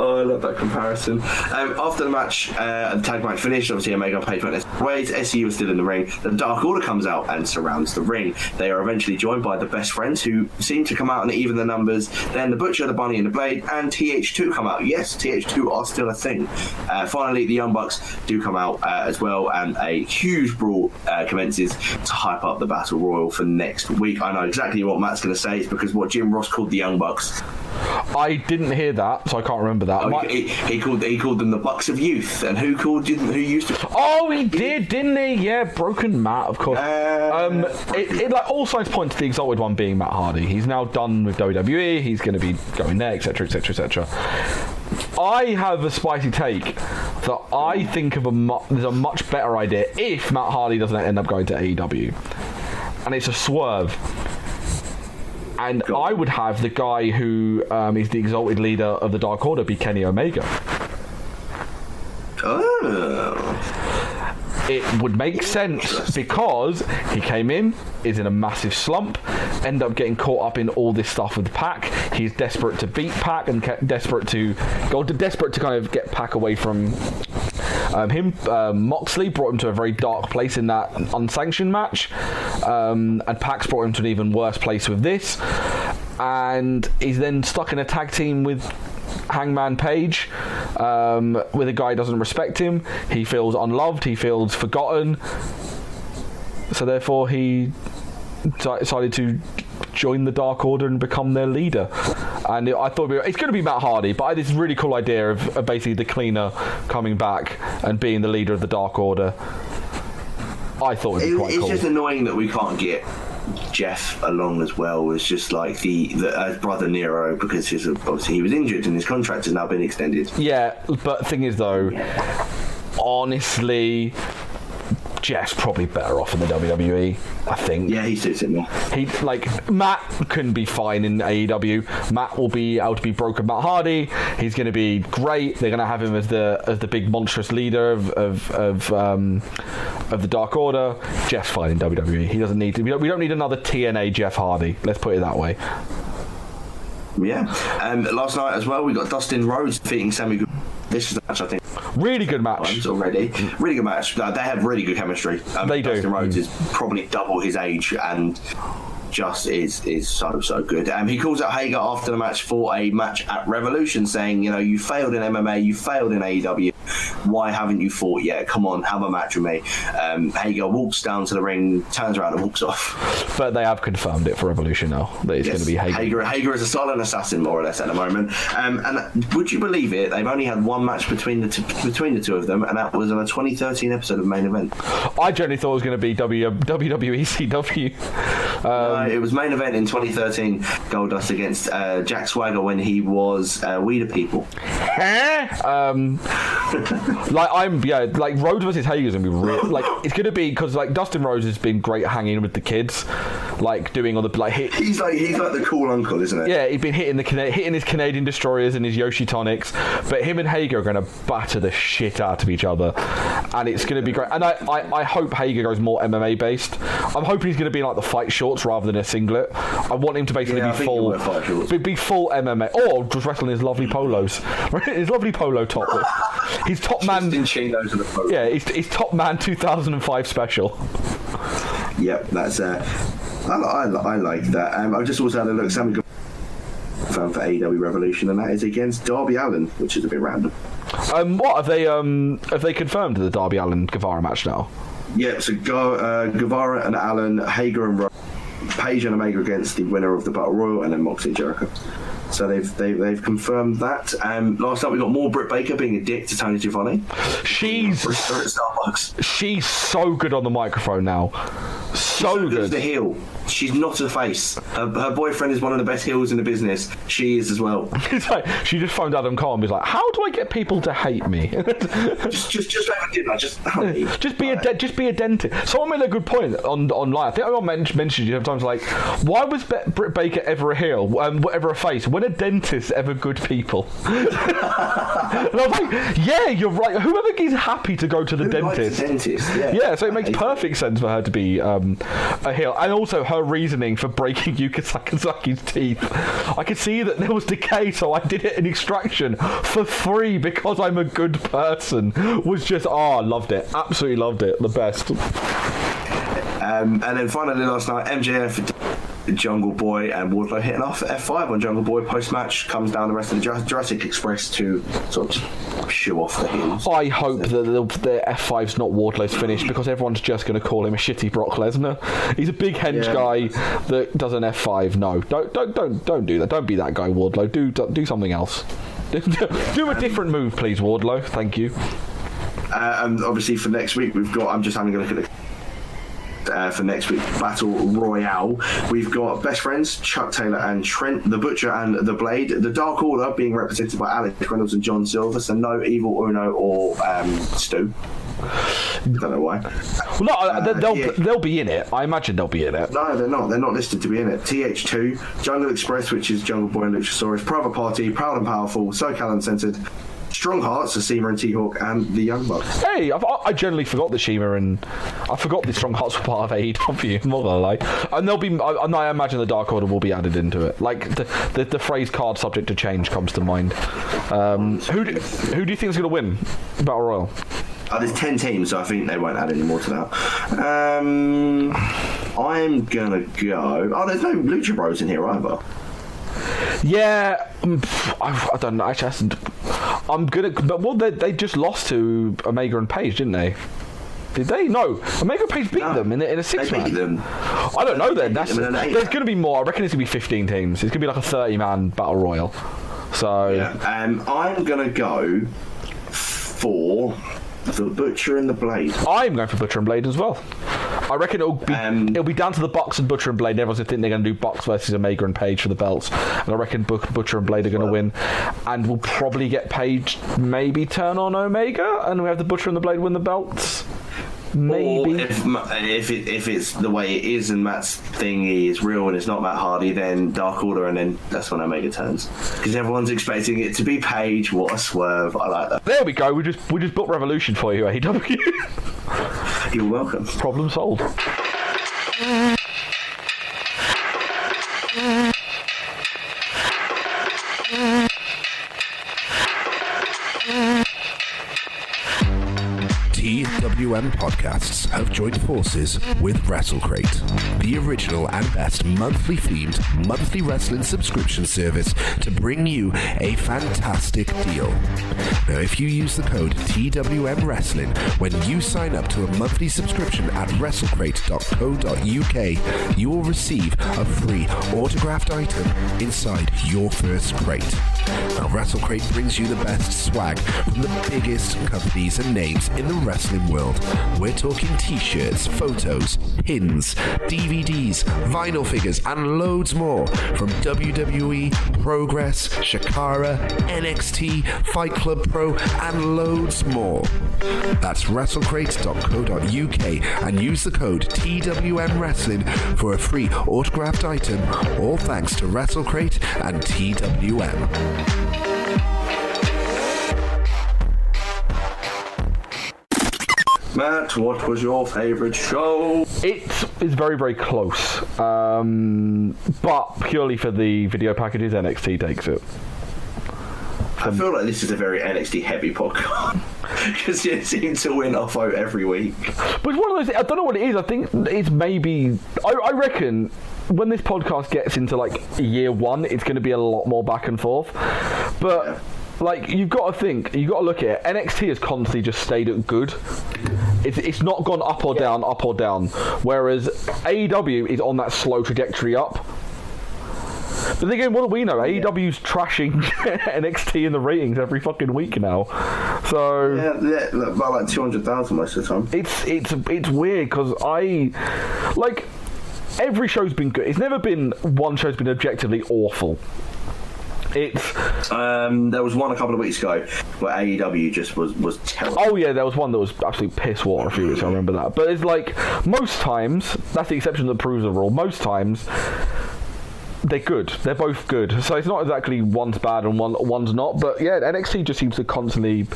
Oh, I love that comparison. After the match, the tag match finished, obviously Omega Page went their ways. SCU was still in the ring. The Dark Order comes out and surrounds the ring. They are eventually joined by the Best Friends, who seem to come out and even the numbers. Then the Butcher, the Bunny and the Blade, and TH2 come out. Yes, TH2 are still a thing. Finally, the Young Bucks do come out as well, and a huge brawl commences to hype up the Battle Royal for next week. I know exactly what Matt's going to say. It's because what Jim Ross called the Young Bucks. I didn't hear that, so I can't remember that. He called them the Bucks of Youth, and who used to? Oh, he did, didn't he? Yeah, Broken Matt, of course. It like all signs point to the Exalted One being Matt Hardy. He's now done with WWE. He's going to be going there, etc., etc., etc. I have a spicy take that I think of there's a much better idea if Matt Hardy doesn't end up going to AEW, and it's a swerve. And I would have the guy who is the Exalted leader of the Dark Order be Kenny Omega. Oh. It would make sense because he came in, is in a massive slump, end up getting caught up in all this stuff with Pac. He's desperate to beat Pac and desperate to kind of get Pac away from him. Moxley brought him to a very dark place in that unsanctioned match, and Pac's brought him to an even worse place with this, and he's then stuck in a tag team with Hangman Page, with a guy who doesn't respect him. He feels unloved, he feels forgotten, so therefore he decided to join the Dark Order and become their leader. And I thought it's going to be Matt Hardy, but I had this really cool idea of basically the Cleaner coming back and being the leader of the Dark Order. I thought it would be quite cool. It's just annoying that we can't get Jeff along as well as just like the brother Nero, because obviously he was injured and his contract has now been extended. Yeah, but the thing is though, honestly, Jeff's probably better off in the WWE, I think. Yeah, he suits it more. Matt can be fine in AEW. Matt will be able to be Broken Matt Hardy. He's going to be great. They're going to have him as the big monstrous leader of the Dark Order. Jeff's fine in WWE. He doesn't need to. We don't need another TNA Jeff Hardy. Let's put it that way. Yeah. Last night as well, we got Dustin Rhodes defeating Sammy Guevara. This is a match, I think. Really good match. Already. Really good match. They have really good chemistry. They do. Dustin Rhodes is probably double his age and just is so good. He calls out Hager after the match for a match at Revolution, saying, you failed in MMA, you failed in AEW. Why haven't you fought yet? Come on, have a match with me. Hager walks down to the ring, turns around and walks off. But they have confirmed it for Revolution now that it's going to be Hager. Hager is a silent assassin, more or less, at the moment. And would you believe it? They've only had one match between the two of them, and that was on a 2013 episode of Main Event. I generally thought it was going to be WWE CW. No, it was Main Event in 2013. Goldust against Jack Swagger when he was We the People. Rhodes versus Hager is gonna be real. It's gonna be because Dustin Rhodes has been great hanging with the kids, doing all the hit. He's like the cool uncle, isn't it? Yeah, he's been hitting his Canadian destroyers and his Yoshi tonics, but him and Hager are gonna batter the shit out of each other, and it's gonna be great. And I hope Hager goes more MMA based. I'm hoping he's gonna be in the fight shorts rather than a singlet. I want him to basically be full MMA, or just wrestling his lovely polos, his lovely polo top. He's top man. Yeah, he's top man 2005 special. Yep, that's I like that. I've just also had a look. Sammy confirmed for AEW Revolution, and that is against Darby Allin, which is a bit random. What have they confirmed the Darby Allin Guevara match now? Yeah, so Guevara and Allin, Hager and Rhodes, Page and Omega against the winner of the Battle Royal, and then Moxley and Jericho. So they've confirmed that. Last night we got more Britt Baker being a dick to Tony Giovanni. She's so good on the microphone now. So good. As the heel. She's not a face. Her boyfriend is one of the best heels in the business. She is as well. She just phoned Adam Cole and was like, "How do I get people to hate me?" just like I did. Just be a dentist. Someone made a good point online. I think I mentioned you sometimes why was Britt Baker ever a heel, ever a face? When are dentists ever good people? And I was like, yeah, you're right. Whoever is happy to go to the dentist. Yeah, so it makes perfect sense for her to be a heel, and also her reasoning for breaking Yuka Sakazaki's teeth. I could see that there was decay, so I did it in Extraction for free because I'm a good person. Was just I loved it, absolutely loved it, the best. And then finally last night, MJF Jungle Boy and Wardlow hitting off F5 on Jungle Boy post-match, comes down the rest of the Jurassic Express to sort of just shoo off the heels. I hope that the F5's not Wardlow's finish, because everyone's just going to call him a shitty Brock Lesnar. He's a big hench guy that does an F5. No, don't do that. Don't be that guy, Wardlow. Do something else. Do a different move, please, Wardlow. Thank you. And obviously for next week, we've got, I'm just having a look at for next week's Battle Royale, we've got Best Friends, Chuck Taylor and Trent, The Butcher and The Blade, The Dark Order being represented by Alex Reynolds and John Silver, so no Evil Uno or Stu. I don't know why. Well, no, they'll be in it. I imagine they'll be in it. No, they're not. They're not listed to be in it. TH2, Jungle Express, which is Jungle Boy and Luchasaurus, Private Party, Proud and Powerful, SoCal Uncensored, Strong Hearts, the Seema and T-Hawk, and the Young Bucks. Hey, I generally forgot the Seema and I forgot the Strong Hearts were part of AEW. I'm not gonna lie, and they'll be. I imagine the Dark Order will be added into it. Like the phrase "card subject to change" comes to mind. Who do you think is gonna win Battle Royal? There's 10 teams, so I think they won't add any more to that. I'm gonna go. Oh, there's no Lucha Bros in here either. Yeah, I don't know. Actually, I'm gonna. But well, they just lost to Omega and Page, didn't they? Did they? No, Omega and Page beat them in a 6-man. They beat them. I don't know then. There's going to be more. I reckon it's going to be 15 teams. It's going to be like a 30-man battle royal. So yeah, I'm gonna go for The Butcher and the Blade. I'm going for Butcher and Blade as well. I reckon it'll be down to the Bucks and Butcher and Blade. Everyone's going to think they're going to do Bucks versus Omega and Page for the belts. And I reckon Butcher and Blade are going to win. And we'll probably get Page maybe turn on Omega, and we have the Butcher and the Blade win the belts. Maybe. Or if it's the way it is and Matt's thing is real and it's not Matt Hardy, then Dark Order, and then that's when Omega turns. Because everyone's expecting it to be Page. What a swerve. I like that. There we go. We just built Revolution for you, AEW. You're welcome. Problem solved. TWM Podcasts have joined forces with WrestleCrate, the original and best monthly-themed monthly wrestling subscription service to bring you a fantastic deal. Now, if you use the code TWM Wrestling when you sign up to a monthly subscription at WrestleCrate.co.uk, you will receive a free autographed item inside your first crate. Now, WrestleCrate brings you the best swag from the biggest companies and names in the wrestling world. We're talking t-shirts, photos, pins, DVDs, vinyl figures, and loads more from WWE, Progress, Shakara, NXT, Fight Club Pro, and loads more. That's WrestleCrate.co.uk and use the code TWM Wrestling for a free autographed item, all thanks to WrestleCrate and TWM. Matt, what was your favourite show? It is very, very close. But purely for the video packages, NXT takes it. I feel like this is a very NXT heavy podcast because you seem to win a vote every week. But it's one of those. I don't know what it is. I think it's maybe. I reckon when this podcast gets into like year one, it's going to be a lot more back and forth. But. Yeah. Like, you've got to think, you've got to look at it. NXT has constantly just stayed at good. It's not gone up or down, whereas AEW is on that slow trajectory up. But then again, what do we know? AEW's trashing NXT in the ratings every fucking week now. So yeah, about like 200,000 most of the time. It's weird because every show's been good. It's never been one show's been objectively awful. There was one a couple of weeks ago where AEW just was terrible. Oh yeah, there was one that was absolute piss water a few weeks. I remember that. But it's like most times, that's the exception that proves the rule. Most times they're good. They're both good. So it's not exactly one's bad and one's not. But yeah, NXT just seems to constantly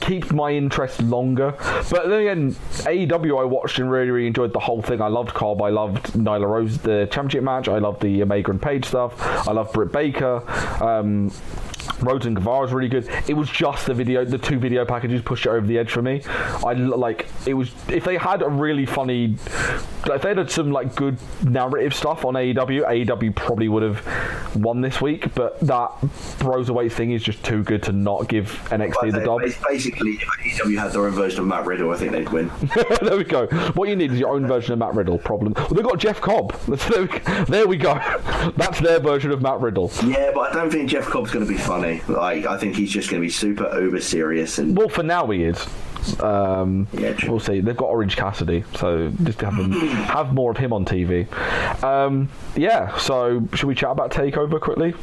keep my interest longer. But then again, AEW I watched and really, really enjoyed the whole thing. I loved Cobb, I loved Nyla Rose, the championship match, I loved the Omega and Page stuff, I loved Britt Baker, Rhodes and Guevara was really good. It was just the two video packages pushed it over the edge for me. It was, if they had a really funny if they'd had some like good narrative stuff on AEW probably would have won this week. But that Bro-serweights thing is just too good to not give NXT the dub. Basically, if AEW had their own version of Matt Riddle, I think they'd win. There we go. What you need is your own version of Matt Riddle. Problem. Well, they've got Jeff Cobb. There we go. That's their version of Matt Riddle. Yeah, but I don't think Jeff Cobb's going to be funny. Like, I think he's just going to be super uber serious. And well, for now he is. We'll see. They've got Orange Cassidy, so just have more of him on TV. So should we chat about TakeOver quickly?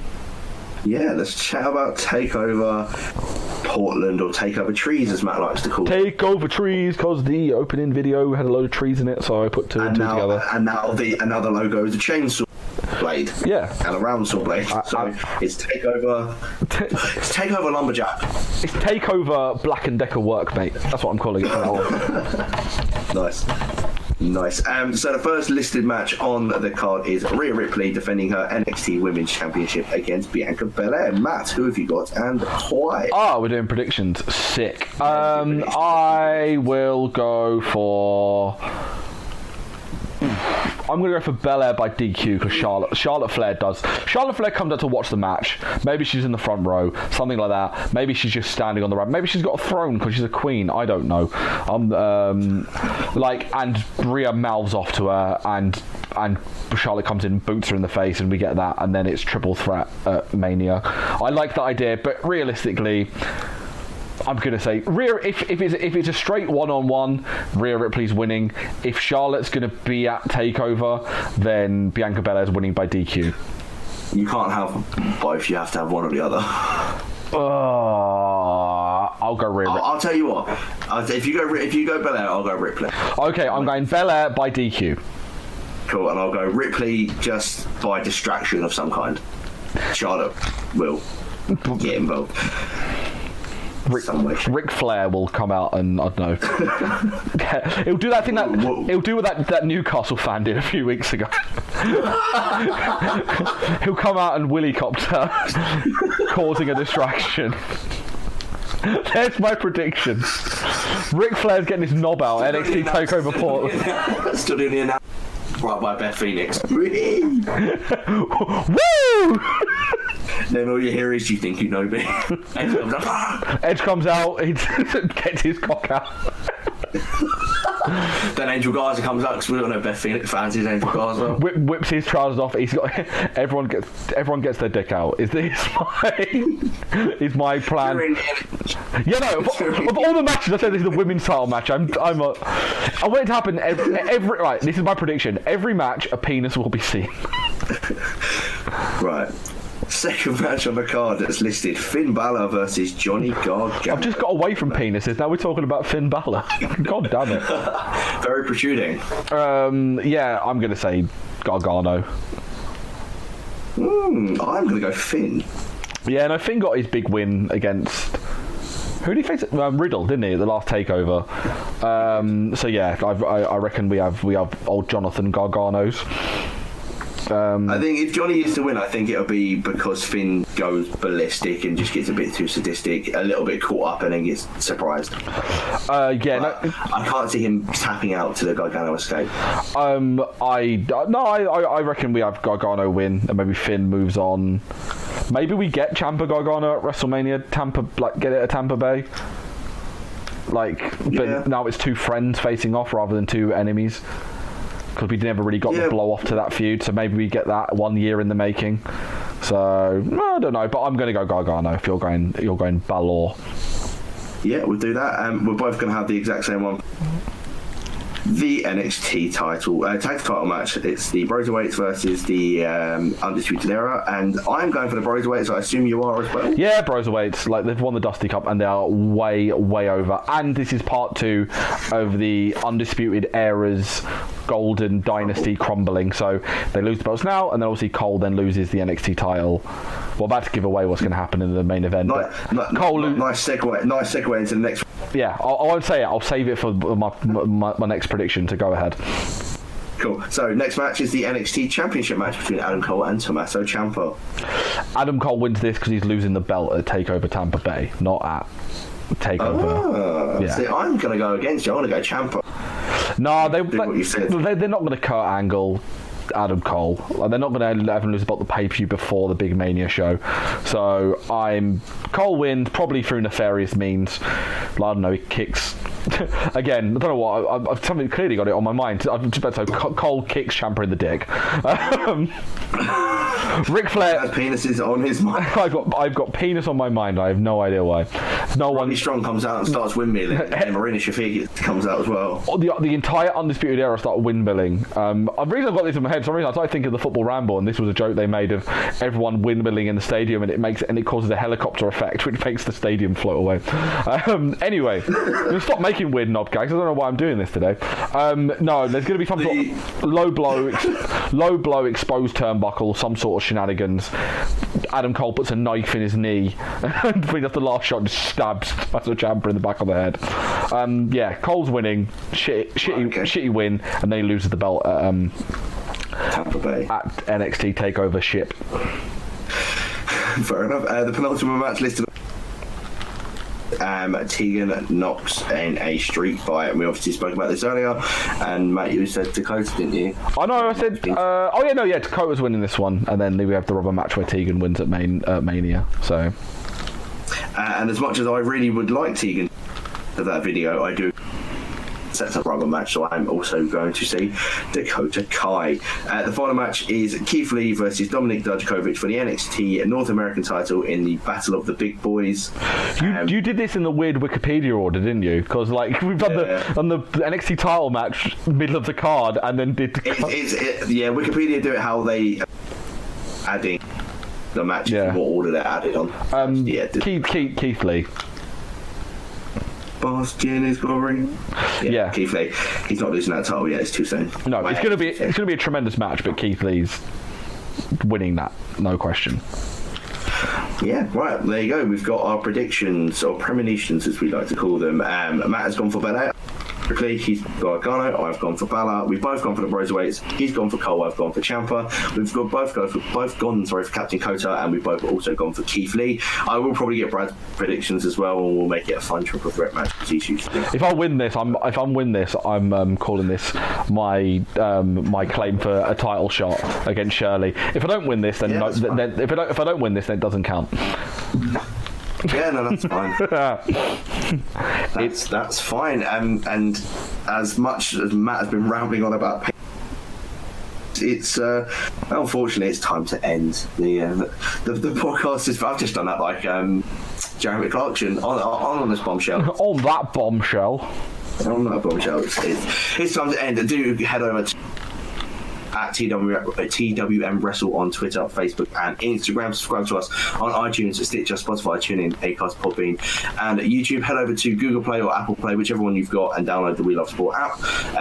Yeah, let's chat about TakeOver Portland, or TakeOver Trees, as Matt likes to call it. TakeOver Trees, because the opening video had a load of trees in it, so I put two and two together. And now another logo is a chainsaw blade. Yeah. And a round saw blade. It's TakeOver. It's TakeOver Lumberjack. It's TakeOver Black and Decker work, mate. That's what I'm calling it from now on. Nice. So the first listed match on the card is Rhea Ripley defending her NXT Women's Championship against Bianca Belair. Matt, who have you got and why? We're doing predictions. Sick. I will go for... I'm going to go for Belair by DQ because Charlotte Flair does. Charlotte Flair comes out to watch the match. Maybe she's in the front row, something like that. Maybe she's just standing on the ramp. Maybe she's got a throne because she's a queen. I don't know. And Rhea mouths off to her, and Charlotte comes in, boots her in the face, and we get that, and then it's triple threat at Mania. I like that idea, but realistically, I'm going to say Rhea. If it's a straight one-on-one, Rhea Ripley's winning. If Charlotte's going to be at TakeOver, then Bianca Belair's winning by DQ. You can't have both. You have to have one or the other. I'll go Rhea. I'll tell you what. If you go Belair, I'll go Ripley. Okay, I'm going Belair by DQ. Cool, and I'll go Ripley just by distraction of some kind. Charlotte will get involved. Ric Flair will come out and I don't know. He'll do that thing he'll do what that Newcastle fan did a few weeks ago. He'll come out and willy-copter, causing a distraction. There's my prediction. Ric Flair's getting his knob out. NXT TakeOver Portland. Still doing the announcement. Right by Beth Phoenix. Woo! Then all you hear is, "You think you know me?" Edge comes out, he gets his cock out. Then Angel Garza comes out because we don't know Beth Phoenix fancies Angel Garza. Whips his trousers off. He's got everyone gets their dick out. Is my plan? Yeah, no. Of all the matches, I said this is the women's title match. I want it to happen every. Right, this is my prediction. Every match, a penis will be seen. Right. Second match on the card that's listed: Finn Balor versus Johnny Gargano. I've just got away from penises. Now we're talking about Finn Balor. God damn it. Very protruding. Yeah, I'm going to say Gargano. I'm going to go Finn. Yeah, no, Finn got his big win against... Who did he face? Riddle, didn't he, at the last TakeOver? So yeah, I reckon we have old Jonathan Garganos. I think if Johnny is to win, I think it'll be because Finn goes ballistic and just gets a bit too sadistic, a little bit caught up, and then gets surprised. I can't see him tapping out to the Gargano escape. I reckon we have Gargano win, and maybe Finn moves on. Maybe we get Ciampa Gargano at WrestleMania, get it at Tampa Bay. But now it's two friends facing off rather than two enemies. Because we never really got the blow off to that feud, so maybe we get that 1 year in the making. So I don't know, but I'm going to go Gargano if you're going Balor. Yeah, we'll do that. We're both going to have the exact same one. The NXT tag title match. It's the Bro-serweights versus the Undisputed Era, and I'm going for the Bro-serweights. I assume you are as well. Yeah, Bro-serweights. They've won the Dusty Cup and they are way over. And this is part 2 of the Undisputed Era's Golden Dynasty crumbling. So they lose the belts now, and then obviously Cole then loses the NXT title. We're about to give away what's going to happen in the main event. Nice segue into the next. Yeah, I won't say it. I'll save it for my next prediction to go ahead. Cool. So next match is the NXT Championship match between Adam Cole and Tommaso Ciampa. Adam Cole wins this because he's losing the belt at TakeOver Tampa Bay, not at TakeOver. See, I'm going to go against you. I'm going to go Ciampa. No, do what you said. they're not going to Kurt Angle Adam Cole. They're not going to let him lose about the pay-per-view before the big Mania show. So Cole wins, probably through nefarious means. I don't know, he kicks... Again, I don't know what, I've something clearly got it on my mind. I'm just about to say Cole kicks Ciampa in the dick. Ric Flair... Has penises on his mind. I've got penis on my mind. I have no idea why. Rodney Strong comes out and starts windmilling, and Marina Shafir comes out as well. The entire Undisputed Era started windmilling. The reason I've got this in my head, for some reason I started thinking of the Football Ramble, and this was a joke they made of everyone windmilling in the stadium, and it causes a helicopter effect, which makes the stadium float away. Anyway, stop making weird knob gags. I don't know why I'm doing this today. No, there's going to be some sort of low blow, exposed turnbuckle, some sort of shenanigans. Adam Cole puts a knife in his knee, and when he does the last shot, just stabs Ciampa in the back of the head. Yeah, Cole's winning, shitty win, and then he loses the belt at Tampa Bay at NXT TakeOver ship. Fair enough. The penultimate match listed. Tegan Knox in a street fight, and we obviously spoke about this earlier. And Matt, you said Dakota, didn't you? I know. I said. Dakota's winning this one, and then we have the rubber match where Tegan wins at Mania. So. And as much as I really would like Tegan for that video, I do sets up rubber match, so I'm also going to see Dakota Kai. The final match is Keith Lee versus Dominik Dijakovic for the NXT North American title in the Battle of the Big Boys. You did this in the weird Wikipedia order, didn't you? Because we've done the NXT title match middle of the card, and then did Wikipedia do it how they adding the match in what order they're added on. Keith Lee. Bastion is scoring. Yeah, Keith Lee. He's not losing that title yet. It's too soon. No, it's going to be a tremendous match, but Keith Lee's winning that, no question. Yeah, right. There you go. We've got our predictions, or premonitions, as we like to call them. Matt has gone for Belair. He's got Gargano. I've gone for Balor. We've both gone for the Bro-serweights. He's gone for Cole. I've gone for Ciampa. We've both gone for Captain Kota, and we've both also gone for Keith Lee. I will probably get Brad's predictions as well, and we'll make it a fun triple threat match. If I win this, I'm calling this my claim for a title shot against Shirley. If I don't win this, then if I don't win this, then it doesn't count. Yeah, no, that's fine. That's fine. And as much as Matt has been rambling on about it's unfortunately it's time to end the podcast. I've just done that like Jeremy Clarkson on this bombshell. On that bombshell. On that bombshell. It's time to end. Do head over to at TWM Wrestle on Twitter, Facebook and Instagram. Subscribe to us on iTunes, Stitcher, Spotify, TuneIn, Acast, Podbean and Youtube. Head over to Google Play or Apple Play, whichever one you've got, and download the We Love Sport app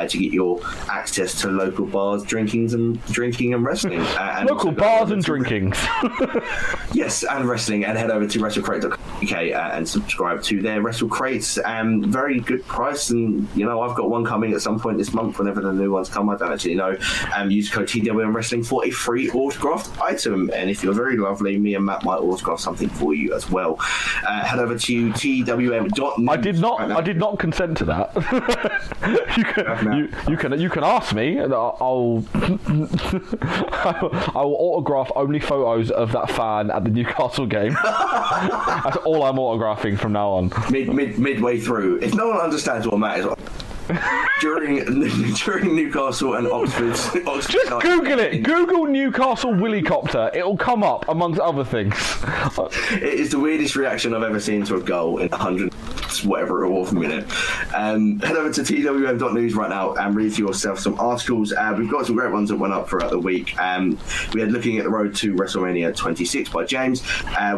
to get your access to local bars, drinking and wrestling. And local bars and drinkings. Yes, and wrestling. And head over to WrestleCrate.co.uk and subscribe to their Wrestle Crates. Very good price, and I've got one coming at some point this month whenever the new ones come. I don't actually know. Use code TWM Wrestling for a free autographed item, and if you're very lovely, me and Matt might autograph something for you as well. Head over to twm.news. I did not consent to that. you can ask me, and I'll autograph only photos of that fan at the Newcastle game. That's all I'm autographing from now on. Midway through, if no one understands what Matt is during Newcastle and Oxford. Just Google it. Google Newcastle Willycopter. It'll come up amongst other things. It is the weirdest reaction I've ever seen to a goal in 100 whatever it was a minute. Head over to twm.news right now and read for yourself some articles. We've got some great ones that went up throughout the week. We had Looking at the Road to WrestleMania 26 by James.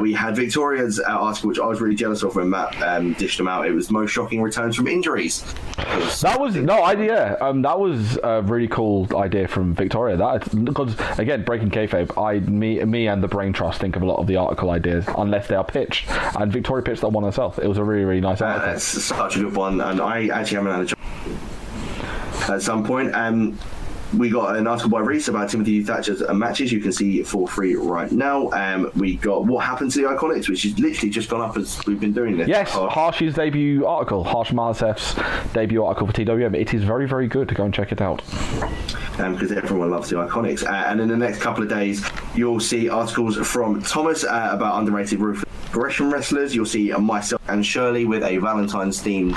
We had Victoria's article, which I was really jealous of when Matt dished them out. It was most shocking returns from injuries. That was a really cool idea from Victoria. Because again, breaking kayfabe, me and the Brain Trust think of a lot of the article ideas unless they are pitched, and Victoria pitched that one herself. It was a really, really nice article. That's such a good one, and I actually haven't had a chance at some point. We got an article by Reese about Timothy Thatcher's matches. You can see it for free right now. We got what happened to the Iconics, which has literally just gone up as we've been doing this. Yes, Harsh's debut article, Harsh Malasef's debut article for TWM. It is very, very good. Go and check it out. Because everyone loves the Iconics. And in the next couple of days, you'll see articles from Thomas about underrated ruthless aggression wrestlers. You'll see myself and Shirley with a Valentine's themed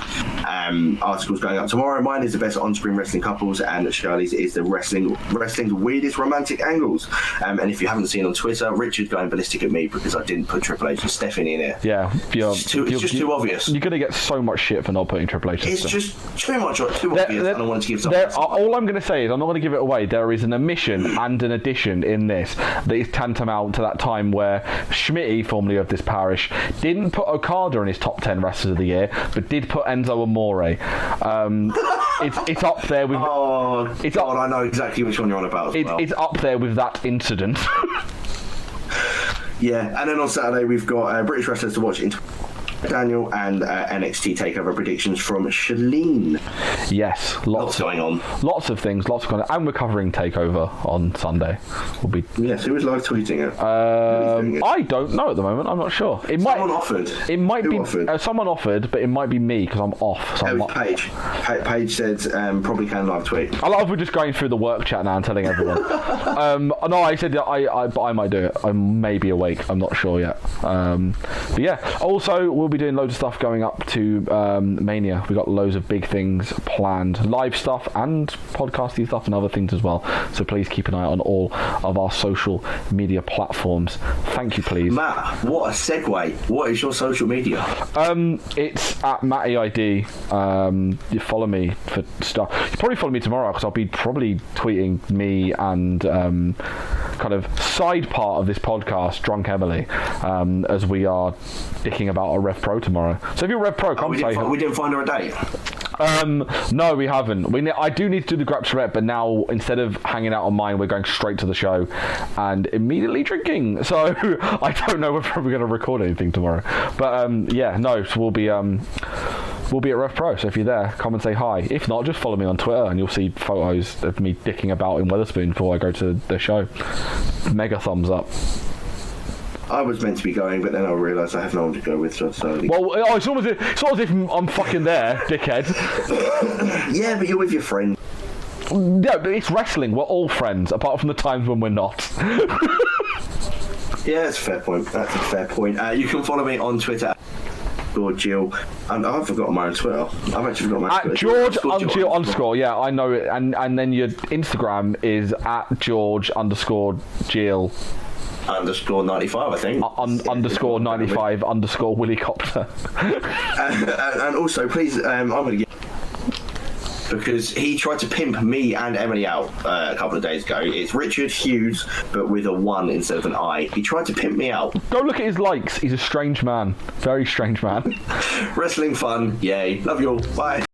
articles going up tomorrow. Mine is the best on-screen wrestling couples, and Shirley's is the wrestling's weirdest romantic angles. And if you haven't seen on Twitter, Richard going ballistic at me because I didn't put Triple H and Stephanie in it. Yeah, it's just too obvious. You're going to get so much shit for not putting Triple H. It's just too much, too obvious, and I wanted to give something. All I'm going to say is I'm not going to give it away. There is an omission and an addition in this that is tantamount to that time where Schmitty, formerly of this parish, didn't put Okada in his top 10 wrestlers of the year, but did put Enzo Amore. It's up there with. Oh, God, I know exactly which one you're on about. It's up there with that incident. Yeah, and then on Saturday we've got British wrestlers to watch in Daniel and NXT TakeOver predictions from Shalene. Yes, lots going on. Lots of things, lots going on. And we're covering TakeOver on Sunday. We'll be. Yes, who is live tweeting it? I don't know at the moment. I'm not sure. Someone offered. It might be someone offered, but it might be me because I'm off. So it was Paige. Paige said probably can live tweet. I love we're just going through the work chat now and telling everyone. No, I said that I might do it. I may be awake. I'm not sure yet. But yeah. Also, we'll be doing loads of stuff going up to Mania. We've got loads of big things planned, live stuff and podcasty stuff and other things as well. So please keep an eye on all of our social media platforms. Thank you, please. Matt, what a segue. What is your social media? It's at MattyID. You follow me for stuff. You probably follow me tomorrow because I'll be probably tweeting me and kind of side part of this podcast, Drunk Emily, as we are dicking about a Rev Pro tomorrow. So if you're Rev Pro, come say we didn't find her a date. No, we haven't. I do need to do the Grab Charrette, but now instead of hanging out on mine, we're going straight to the show and immediately drinking. So I don't know whether we're going to record anything tomorrow. But yeah, no, so we'll be at Rev Pro. So if you're there, come and say hi. If not, just follow me on Twitter and you'll see photos of me dicking about in Wetherspoon before I go to the show. Mega thumbs up. I was meant to be going, but then I realised I have no one to go with, so Well, it's almost as if I'm fucking there, dickhead. Yeah, but you're with your friend. Yeah, but it's wrestling. We're all friends, apart from the times when we're not. Yeah, that's a fair point. That's a fair point. You can follow me on Twitter. George Geal, and I've forgotten my own Twitter. I've actually forgotten my Twitter. George __ yeah, I know it, and then your Instagram is at George _Geal _95, I think. _95 _Willycopter. And also, please, I'm going to get. Because he tried to pimp me and Emily out a couple of days ago. It's Richard Hughes, but with a 1 instead of an I. He tried to pimp me out. Go look at his likes. He's a strange man. Very strange man. Wrestling fun. Yay. Love you all. Bye.